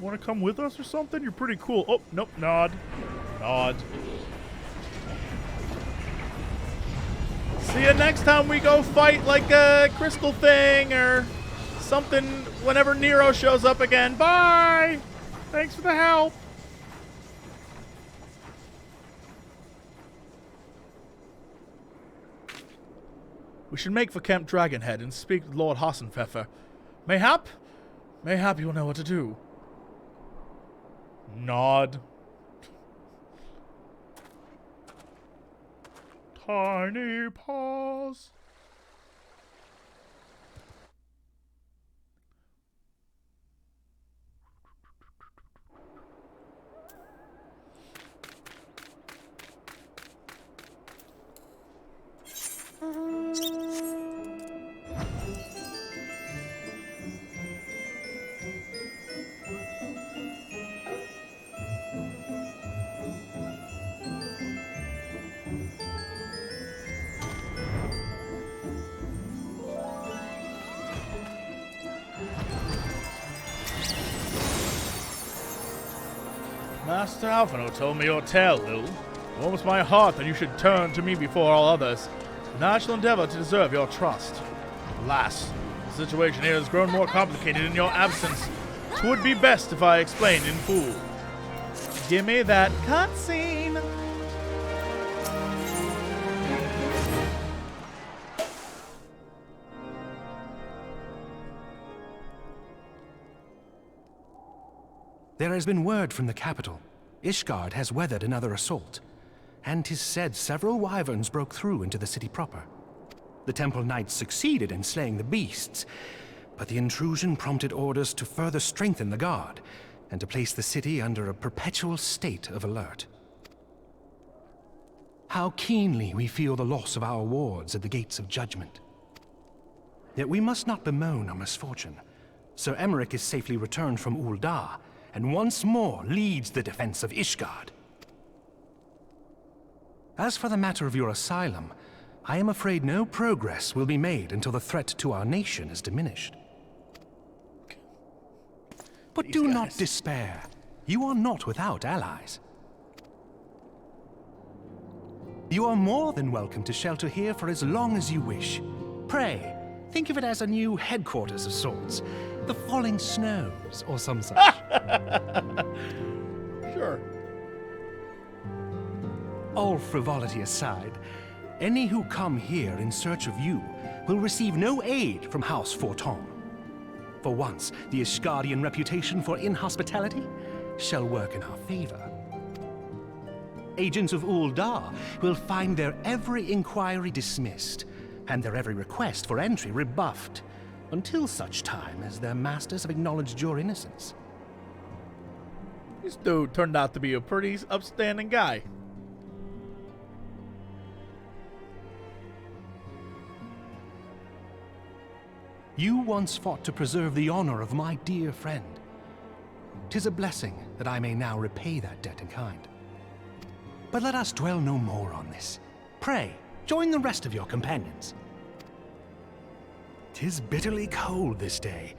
Want to come with us or something? You're pretty cool. Oh, nope. Nod. See you next time we go fight like a crystal thing or something whenever Nero shows up again. Bye! Thanks for the help. We should make for Camp Dragonhead and speak with Lord Hassenfer. Mayhap you'll know what to do. Nod. Tiny paws. Master Alphinaud told me your tale, Lil. It warms my heart that you should turn to me before all others, and I shall endeavor to deserve your trust. Alas, the situation here has grown more complicated in your absence. It would be best if I explained in full. Give me that cutscene. There has been word from the capital. Ishgard has weathered another assault, and 'tis said several wyverns broke through into the city proper. The Temple Knights succeeded in slaying the beasts, but the intrusion prompted orders to further strengthen the guard, and to place the city under a perpetual state of alert. How keenly we feel the loss of our wards at the gates of judgment. Yet we must not bemoan our misfortune. Sir Emmerich is safely returned from Ul'dah, and once more leads the defense of Ishgard. As for the matter of your asylum, I am afraid no progress will be made until the threat to our nation is diminished. But do not despair. You are not without allies. You are more than welcome to shelter here for as long as you wish. Pray, think of it as a new headquarters of sorts. The Falling Snows, or some such. Sure. All frivolity aside, any who come here in search of you will receive no aid from House Forton. For once, the Ishgardian reputation for inhospitality shall work in our favor. Agents of Ul'dah will find their every inquiry dismissed, and their every request for entry rebuffed, until such time as their masters have acknowledged your innocence. This dude turned out to be a pretty upstanding guy. You once fought to preserve the honor of my dear friend. 'Tis a blessing that I may now repay that debt in kind. But let us dwell no more on this. Pray, join the rest of your companions. 'Tis bitterly cold this day.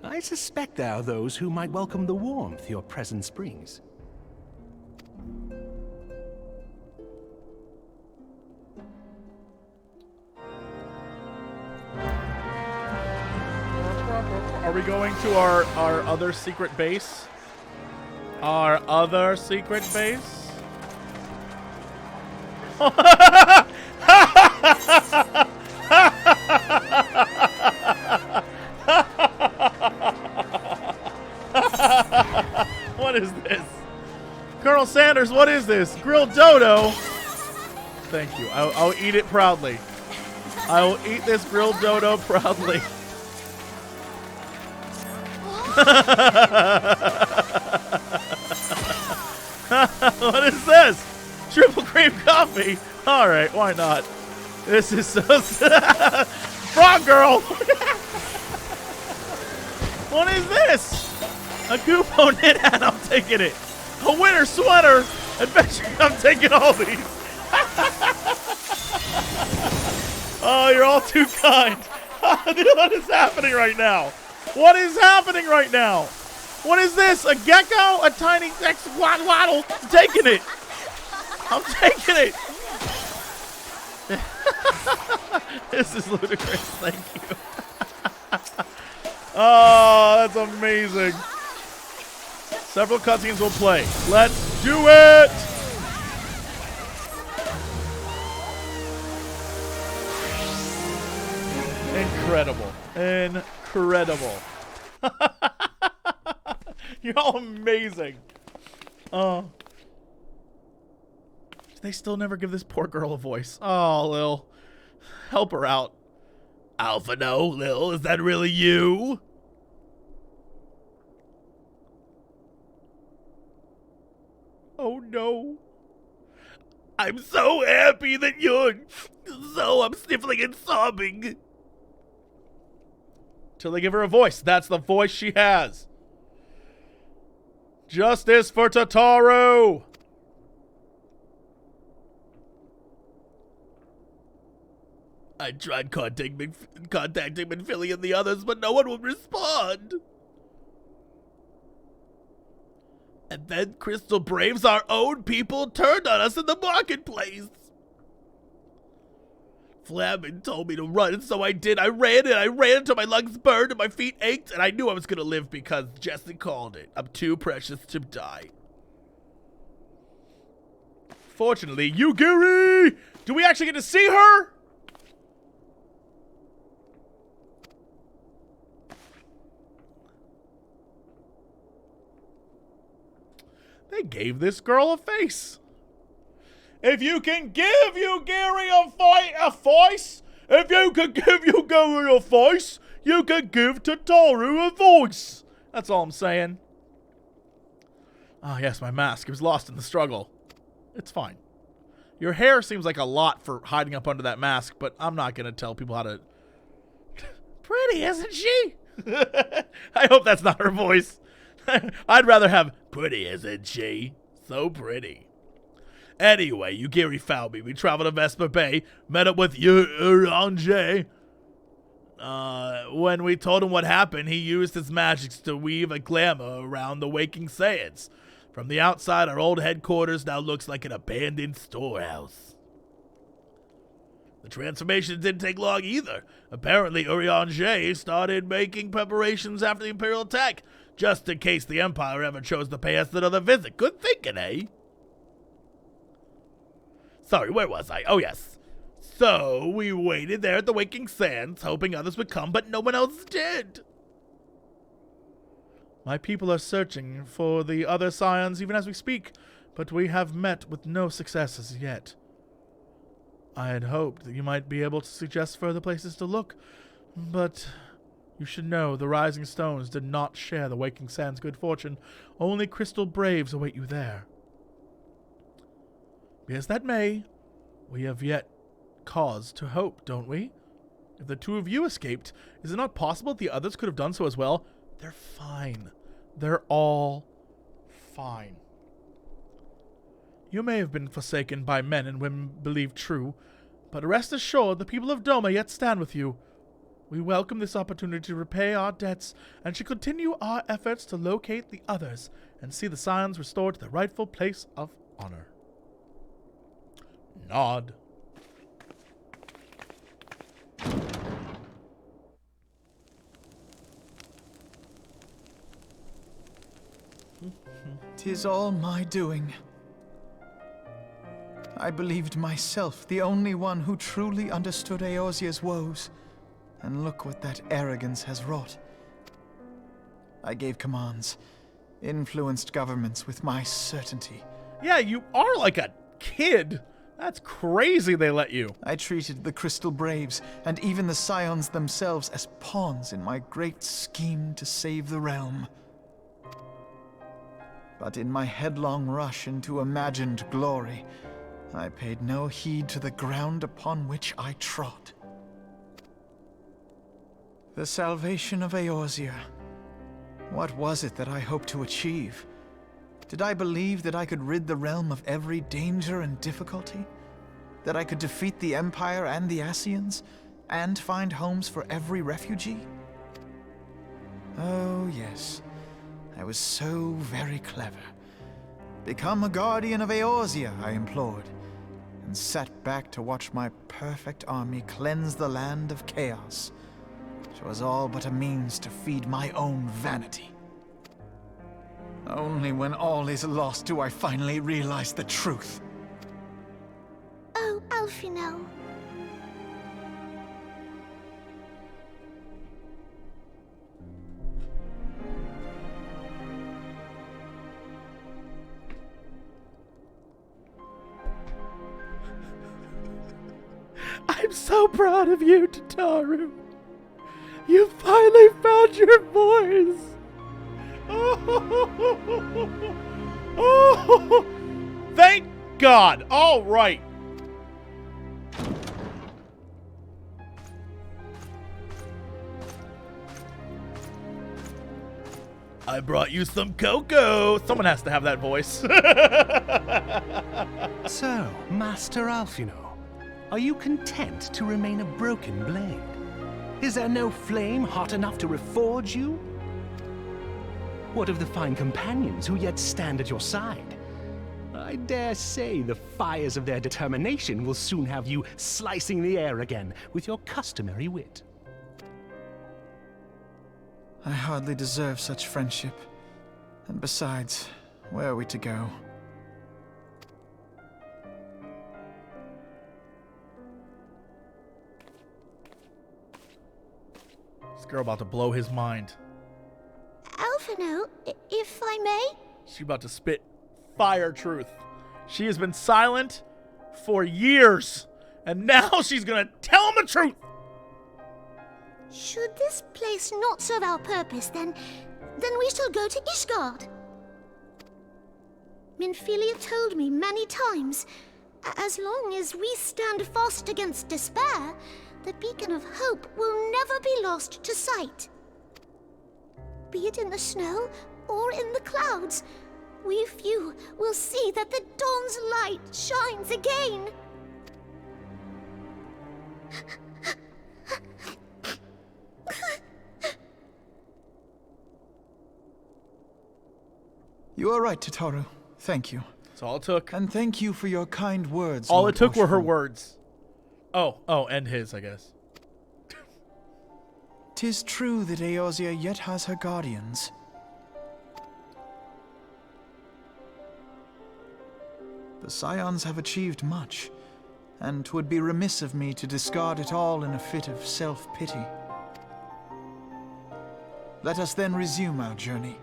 I suspect there are those who might welcome the warmth your presence brings. Are we going to our other secret base? Our other secret base? What is this? Colonel Sanders, what is this? Grilled dodo? Thank you. I'll eat it proudly. I will eat this grilled dodo proudly. What is this? Triple cream coffee? Alright, why not? This is so... Frog girl! What is this? A Goopo knit hat, I'm taking it. A winter sweater. Adventure, I'm taking all these. Oh, you're all too kind. What is happening right now? What is happening right now? What is this? A gecko? A tiny waddle? I'm taking it. I'm taking it. This is ludicrous. Thank you. Oh, that's amazing. Several cutscenes will play. Let's do it. Incredible. Incredible. You're all amazing. They still never give this poor girl a voice. Oh, Lil. Help her out. Alphinaud, Lil, is that really you? Oh, no. I'm so happy that you're... I'm sniffling and sobbing. Till they give her a voice. That's the voice she has. Justice for Tataru! I tried contacting Minfili and the others, but no one would respond. And then Crystal Braves, our own people, turned on us in the marketplace. Flamin told me to run, and so I did. I ran until my lungs burned and my feet ached, and I knew I was going to live because Jesse called it. I'm too precious to die. Fortunately, Yugiri! Do we actually get to see her? They gave this girl a face. If you can give Yugiri a voice, if you can give Yugiri a voice, you can give Tataru a voice. That's all I'm saying. Ah, yes, my mask. It was lost in the struggle. It's fine. Your hair seems like a lot for hiding up under that mask, but I'm not going to tell people how to... Pretty, isn't she? I hope that's not her voice. I'd rather have pretty, isn't she? So pretty. Anyway, Yugiri found me. We traveled to Vesper Bay, met up with Yugiri. When we told him what happened, he used his magics to weave a glamour around the waking Saiyans. From the outside, our old headquarters now looks like an abandoned storehouse. The transformation didn't take long either. Apparently, Urianger started making preparations after the Imperial attack, just in case the Empire ever chose to pay us another visit. Good thinking, eh? Sorry, where was I? Oh, yes. So, we waited there at the Waking Sands, hoping others would come, but no one else did. My people are searching for the other Scions even as we speak, but we have met with no successes yet. I had hoped that you might be able to suggest further places to look, but you should know the Rising Stones did not share the Waking Sands' good fortune. Only crystal braves await you there. Be as that may, we have yet cause to hope, don't we? If the two of you escaped, is it not possible that the others could have done so as well? They're fine. They're all fine. You may have been forsaken by men and women believed true, but rest assured the people of Doma yet stand with you. We welcome this opportunity to repay our debts and should continue our efforts to locate the others and see the Scions restored to their rightful place of honor. Nod. "'Tis all my doing. I believed myself the only one who truly understood Eorzea's woes, and look what that arrogance has wrought. I gave commands, influenced governments with my certainty. Yeah, you are like a kid. That's crazy they let you. I treated the Crystal Braves and even the Scions themselves as pawns in my great scheme to save the realm. But in my headlong rush into imagined glory, I paid no heed to the ground upon which I trod. The salvation of Eorzea. What was it that I hoped to achieve? Did I believe that I could rid the realm of every danger and difficulty? That I could defeat the Empire and the Ascians, and find homes for every refugee? Oh, yes. I was so very clever. Become a guardian of Eorzea, I implored, and sat back to watch my perfect army cleanse the land of chaos. It was all but a means to feed my own vanity. Only when all is lost do I finally realize the truth. Oh, Alphinaud. I'm so proud of you, Tataru. You finally found your voice. Oh, thank God. All right. I brought you some cocoa. Someone has to have that voice. So, Master Alphinaud, are you content to remain a broken blade? Is there no flame hot enough to reforge you? What of the fine companions who yet stand at your side? I dare say the fires of their determination will soon have you slicing the air again with your customary wit. I hardly deserve such friendship. And besides, where are we to go? This girl about to blow his mind. Alphinaud, if I may? She about to spit fire truth. She has been silent for years, and now she's gonna tell him the truth. Should this place not serve our purpose, then we shall go to Ishgard. Minfilia told me many times, as long as we stand fast against despair, the beacon of hope will never be lost to sight. Be it in the snow or in the clouds, we few will see that the dawn's light shines again. You are right, Tataru. Thank you. That's all it took. And thank you for your kind words. All Lord it took were her Washford. words. Oh, and his, I guess. 'Tis true that Eorzea yet has her guardians. The Scions have achieved much, and 'twould be remiss of me to discard it all in a fit of self-pity. Let us then resume our journey,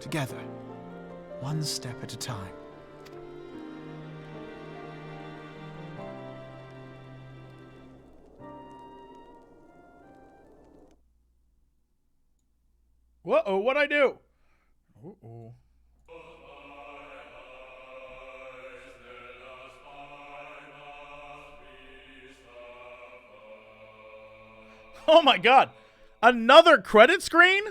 together, one step at a time. Whoa, what'd I do? Uh-oh. Oh my god. Another credit screen?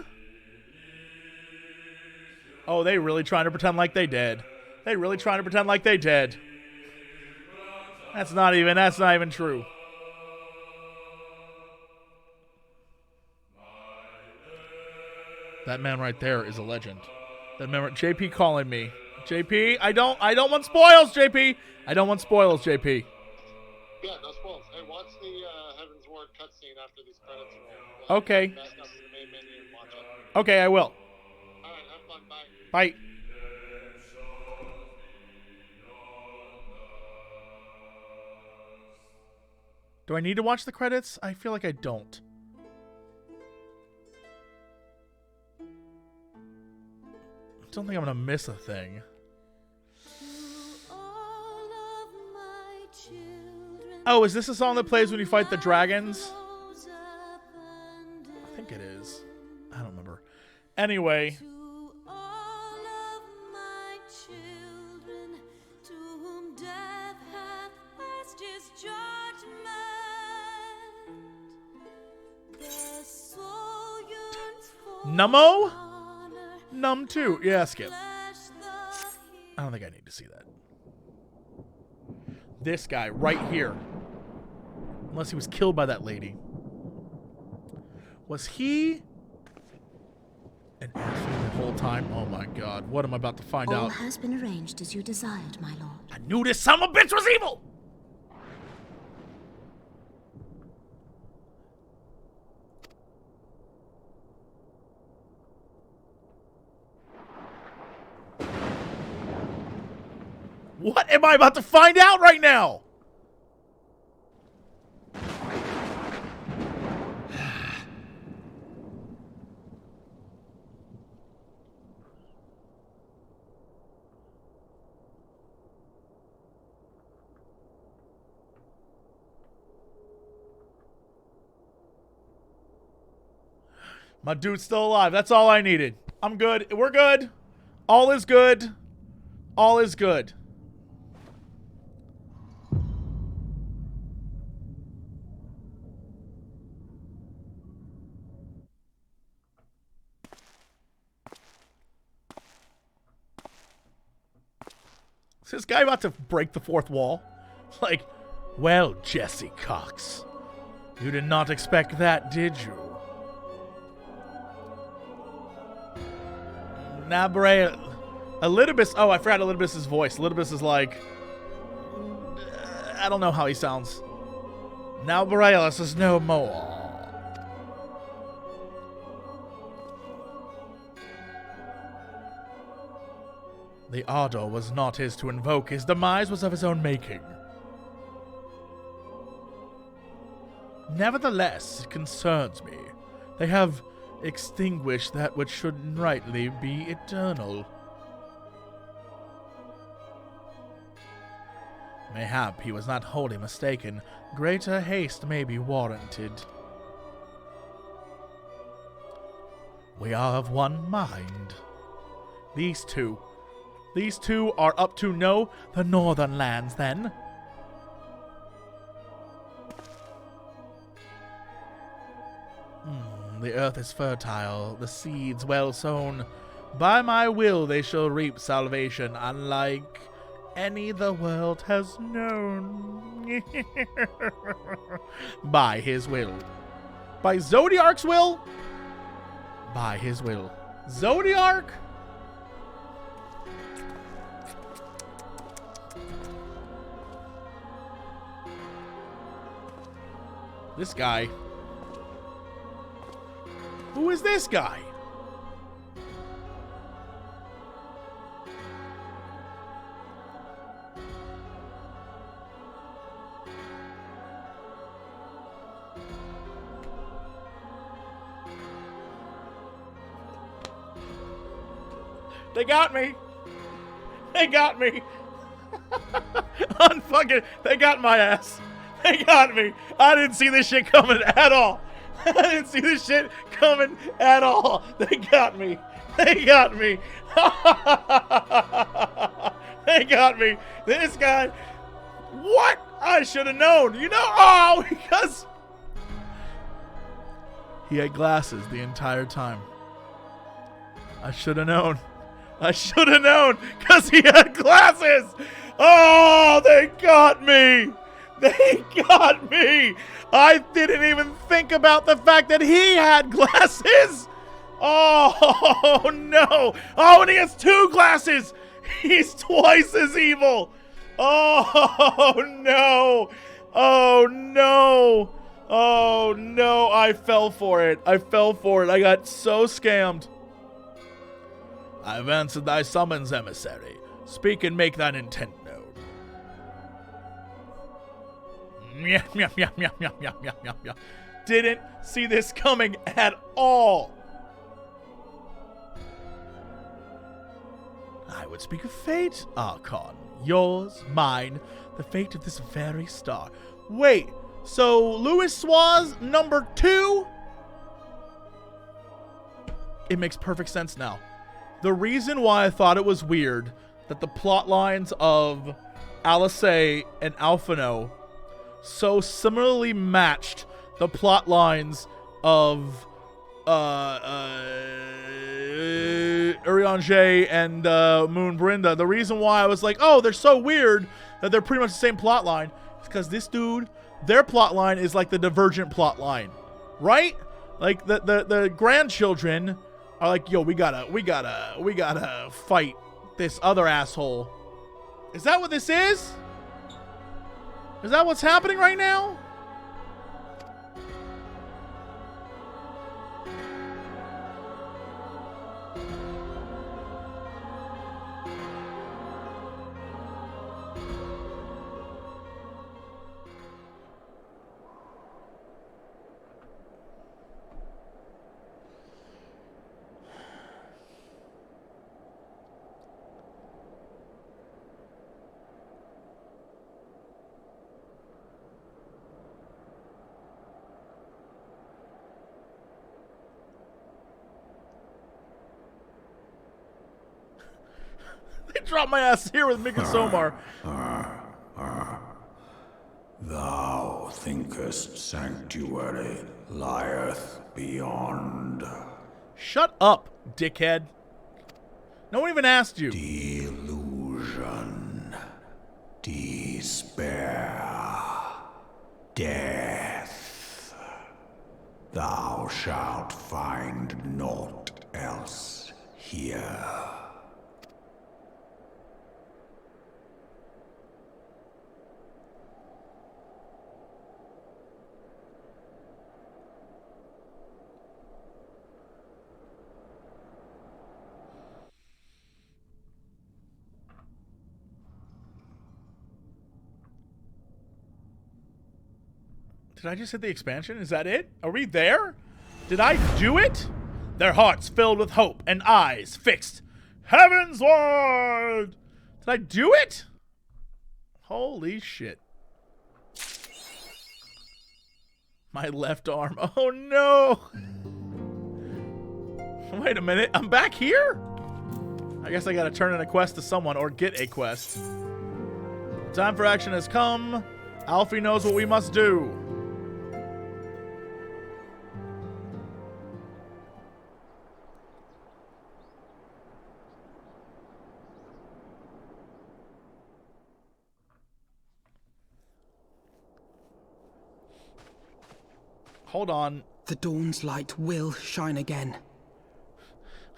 Oh, they really trying to pretend like they dead. They really trying to pretend like they dead. That's not even true. That man right there is a legend. That man, JP calling me. JP, I don't want spoils, JP. I don't want spoils, JP. Yeah, no spoils. Hey, watch the Heaven's Ward cutscene after these credits roll. Okay. Back up to the main menu and watch it. Okay, I will. Alright, have fun. Bye. Bye. Do I need to watch the credits? I feel like I don't. I don't think I'm gonna miss a thing. Oh, is this a song that plays when you fight the dragons? I think it is. I don't remember. Anyway. Nummo? Num 2. Yeah, skip. I don't think I need to see that. This guy right here. Unless he was killed by that lady. Was he an asshole the whole time? Oh my god. What am I about to find All out? has been arranged as you desired, my lord. I knew this son of a bitch was evil! What am I about to find out right now? My dude's still alive. That's all I needed. I'm good. We're good. All is good. All is good. Is this guy about to break the fourth wall? Like, well, Jesse Cox, you did not expect that, did you? Nabre, Elidibus. Oh, I forgot Elidibus' voice. Elidibus is like, I don't know how he sounds. Now Borealis is no more. The ardor was not his to invoke. His demise was of his own making. Nevertheless, it concerns me. They have extinguished that which should rightly be eternal. Mayhap he was not wholly mistaken. Greater haste may be warranted. We are of one mind. These two are up to no the northern lands, then. The earth is fertile, the seeds well sown. By my will they shall reap salvation, unlike any the world has known. By his will. By Zodiark's will? By his will. Zodiark? This guy. Who is this guy? They got me. They got me. Unfucking, they got my ass. They got me. I didn't see this shit coming at all. I didn't see this shit coming at all. They got me. They got me. They got me. This guy. What? I should have known. You know? Oh, because he had glasses the entire time. I should have known. I should have known because he had glasses. Oh, they got me. They got me. I didn't even think about the fact that he had glasses. Oh, no. Oh, and he has two glasses. He's twice as evil. Oh, no. Oh, no. Oh, no. I fell for it. I fell for it. I got so scammed. I've answered thy summons, emissary. Speak and make thine intent known. Didn't see this coming at all. I would speak of fate, Archon. Yours, mine, the fate of this very star. Wait, so Louis Suarez number 2? It makes perfect sense now. The reason why I thought it was weird that the plot lines of Alice and Alphinaud so similarly matched the plot lines of Urianger and Moon Brinda. The reason why I was like, oh, they're so weird that they're pretty much the same plot line is because this dude, their plot line is like the Divergent plot line, right? Like the grandchildren are like, yo, we gotta fight this other asshole. Is that what this is? Is that what's happening right now? Drop my ass here with Mika Somar. Thou thinkest sanctuary lieth beyond. Shut up, dickhead. No one even asked you. Delusion, despair, death. Thou shalt find naught else here. Did I just hit the expansion? Is that it? Are we there? Did I do it? Their hearts filled with hope and eyes fixed heavensward. Did I do it? Holy shit. My left arm. Oh no! Wait a minute, I'm back here? I guess I gotta turn in a quest to someone or get a quest. Time for action has come. Alfie knows what we must do. Hold on. The dawn's light will shine again.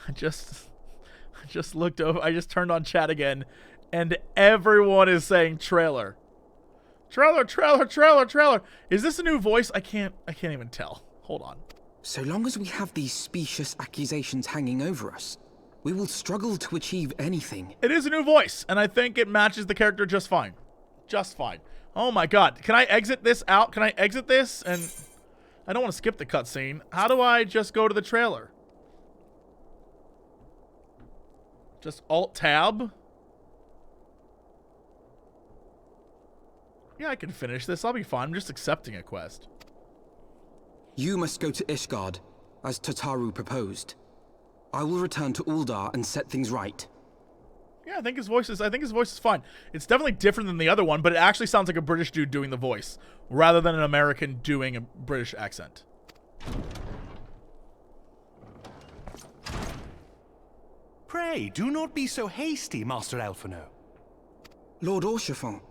I just looked over. I just turned on chat again, and everyone is saying trailer. Trailer, trailer, trailer, trailer. Is this a new voice? I can't even tell. Hold on. So long as we have these specious accusations hanging over us, we will struggle to achieve anything. It is a new voice, and I think it matches the character just fine. Just fine. Oh my god. Can I exit this out? Can I exit this? And I don't want to skip the cutscene. How do I just go to the trailer? Just Alt-Tab? Yeah, I can finish this. I'll be fine. I'm just accepting a quest. You must go to Ishgard, as Tataru proposed. I will return to Uldar and set things right. Yeah, I think his voice is fine. It's definitely different than the other one, but it actually sounds like a British dude doing the voice, rather than an American doing a British accent. Pray, do not be so hasty, Master Alphinaud. Lord Orchefon.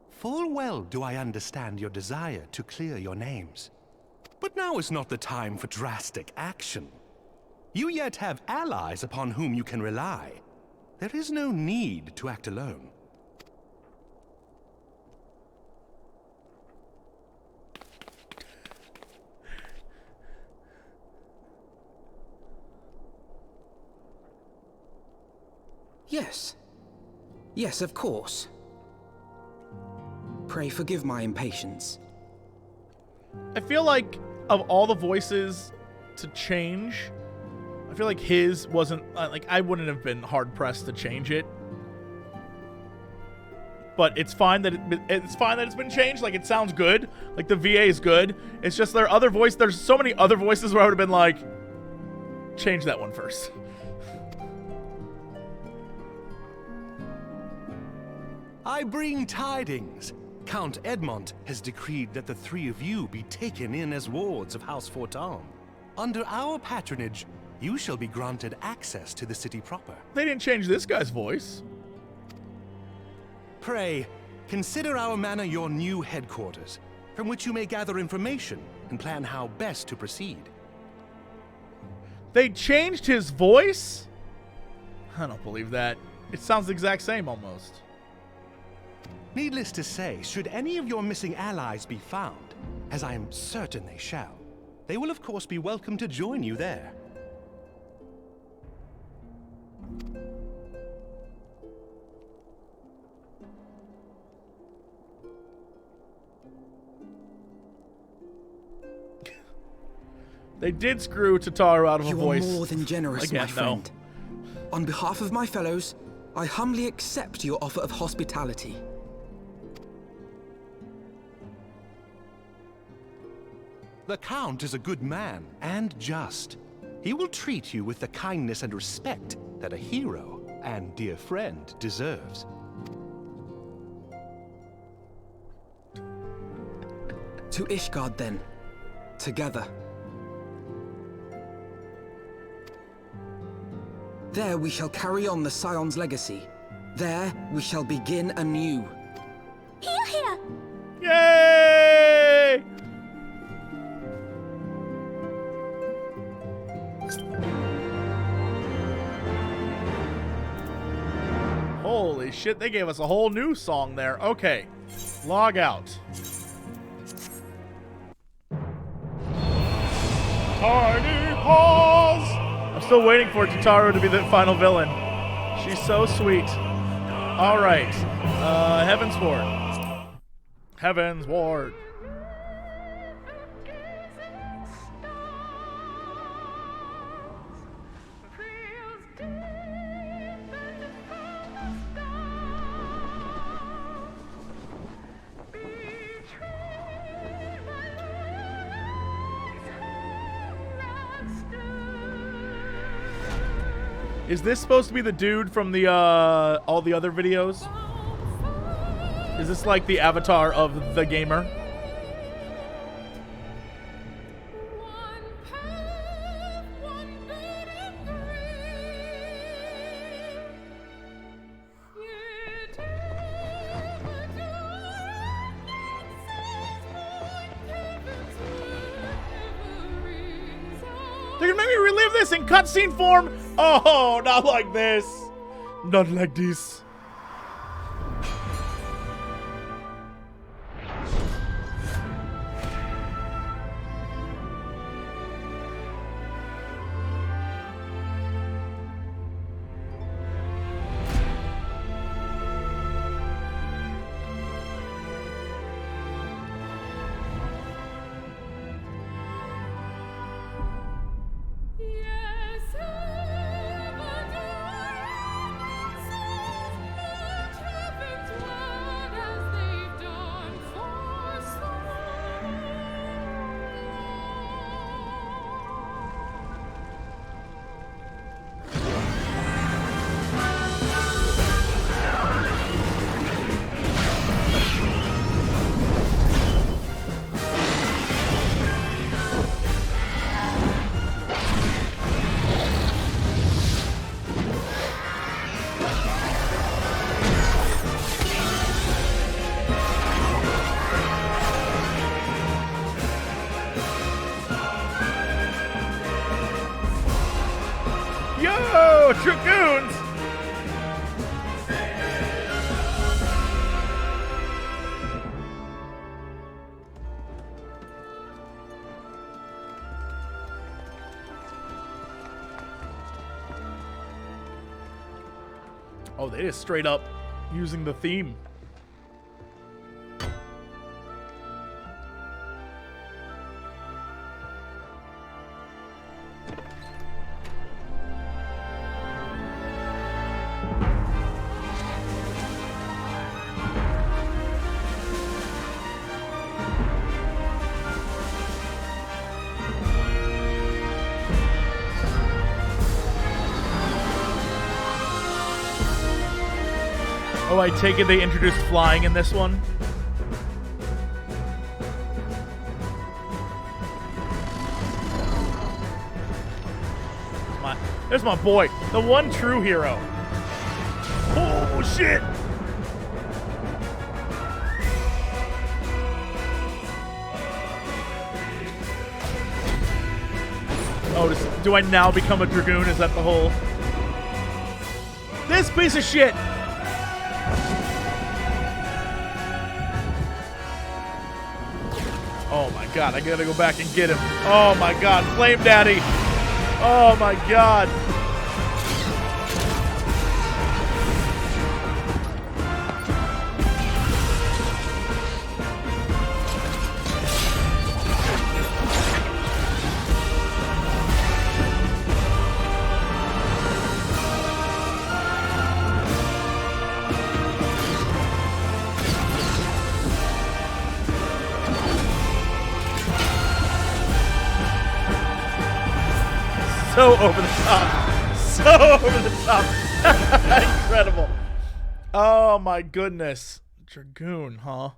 Full well do I understand your desire to clear your names. But now is not the time for drastic action. You yet have allies upon whom you can rely. There is no need to act alone. Yes. Yes, of course. Pray forgive my impatience. I feel like of all the voices to change, I feel like his wasn't like I wouldn't have been hard pressed to change it. But it's fine that it's been changed. Like it sounds good. Like the VA is good. It's just their other voice. There's so many other voices where I would have been like, change that one first. I bring tidings. Count Edmond has decreed that the three of you be taken in as wards of House Fortin. Under our patronage, you shall be granted access to the city proper. They didn't change this guy's voice. Pray, consider our manor your new headquarters, from which you may gather information and plan how best to proceed. They changed his voice? I don't believe that. It sounds the exact same almost. Needless to say, should any of your missing allies be found, as I am certain they shall, they will of course be welcome to join you there. They did screw Tataru out of a voice. You are more than generous, again, my friend. On behalf of my fellows, I humbly accept your offer of hospitality. The Count is a good man and just. He will treat you with the kindness and respect that a hero and dear friend deserves. To Ishgard, then. Together. There we shall carry on the Scions' legacy. There we shall begin anew. Here, here! Yay! Holy shit, they gave us a whole new song there. Okay, log out. Tiny paws! I'm still waiting for Tataru to be the final villain. She's so sweet. Alright, Heaven's Ward. Heaven's Ward. Is this supposed to be the dude from the all the other videos? Is this like the avatar of the gamer? They're gonna make me relive this in cutscene form? Oh, not like this. Not like this. Dragoons! Oh, they just straight up using the theme. Oh, I take it they introduced flying in this one? There's my boy, the one true hero. Oh, shit! Oh, do I now become a Dragoon? Is that the whole... This piece of shit! Oh my god, I gotta go back and get him. Oh my god, Flame Daddy! Oh my god! So over the top. So over the top. Incredible. Oh my goodness. Dragoon, huh?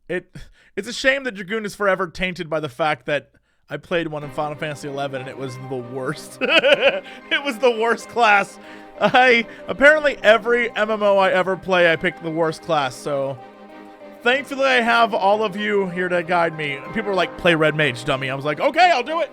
It's a shame that Dragoon is forever tainted by the fact that I played one in Final Fantasy XI and it was the worst. It was the worst class. Apparently every MMO I ever play, I pick the worst class, so thankfully I have all of you here to guide me. People are like, play Red Mage, dummy. I was like, okay, I'll do it.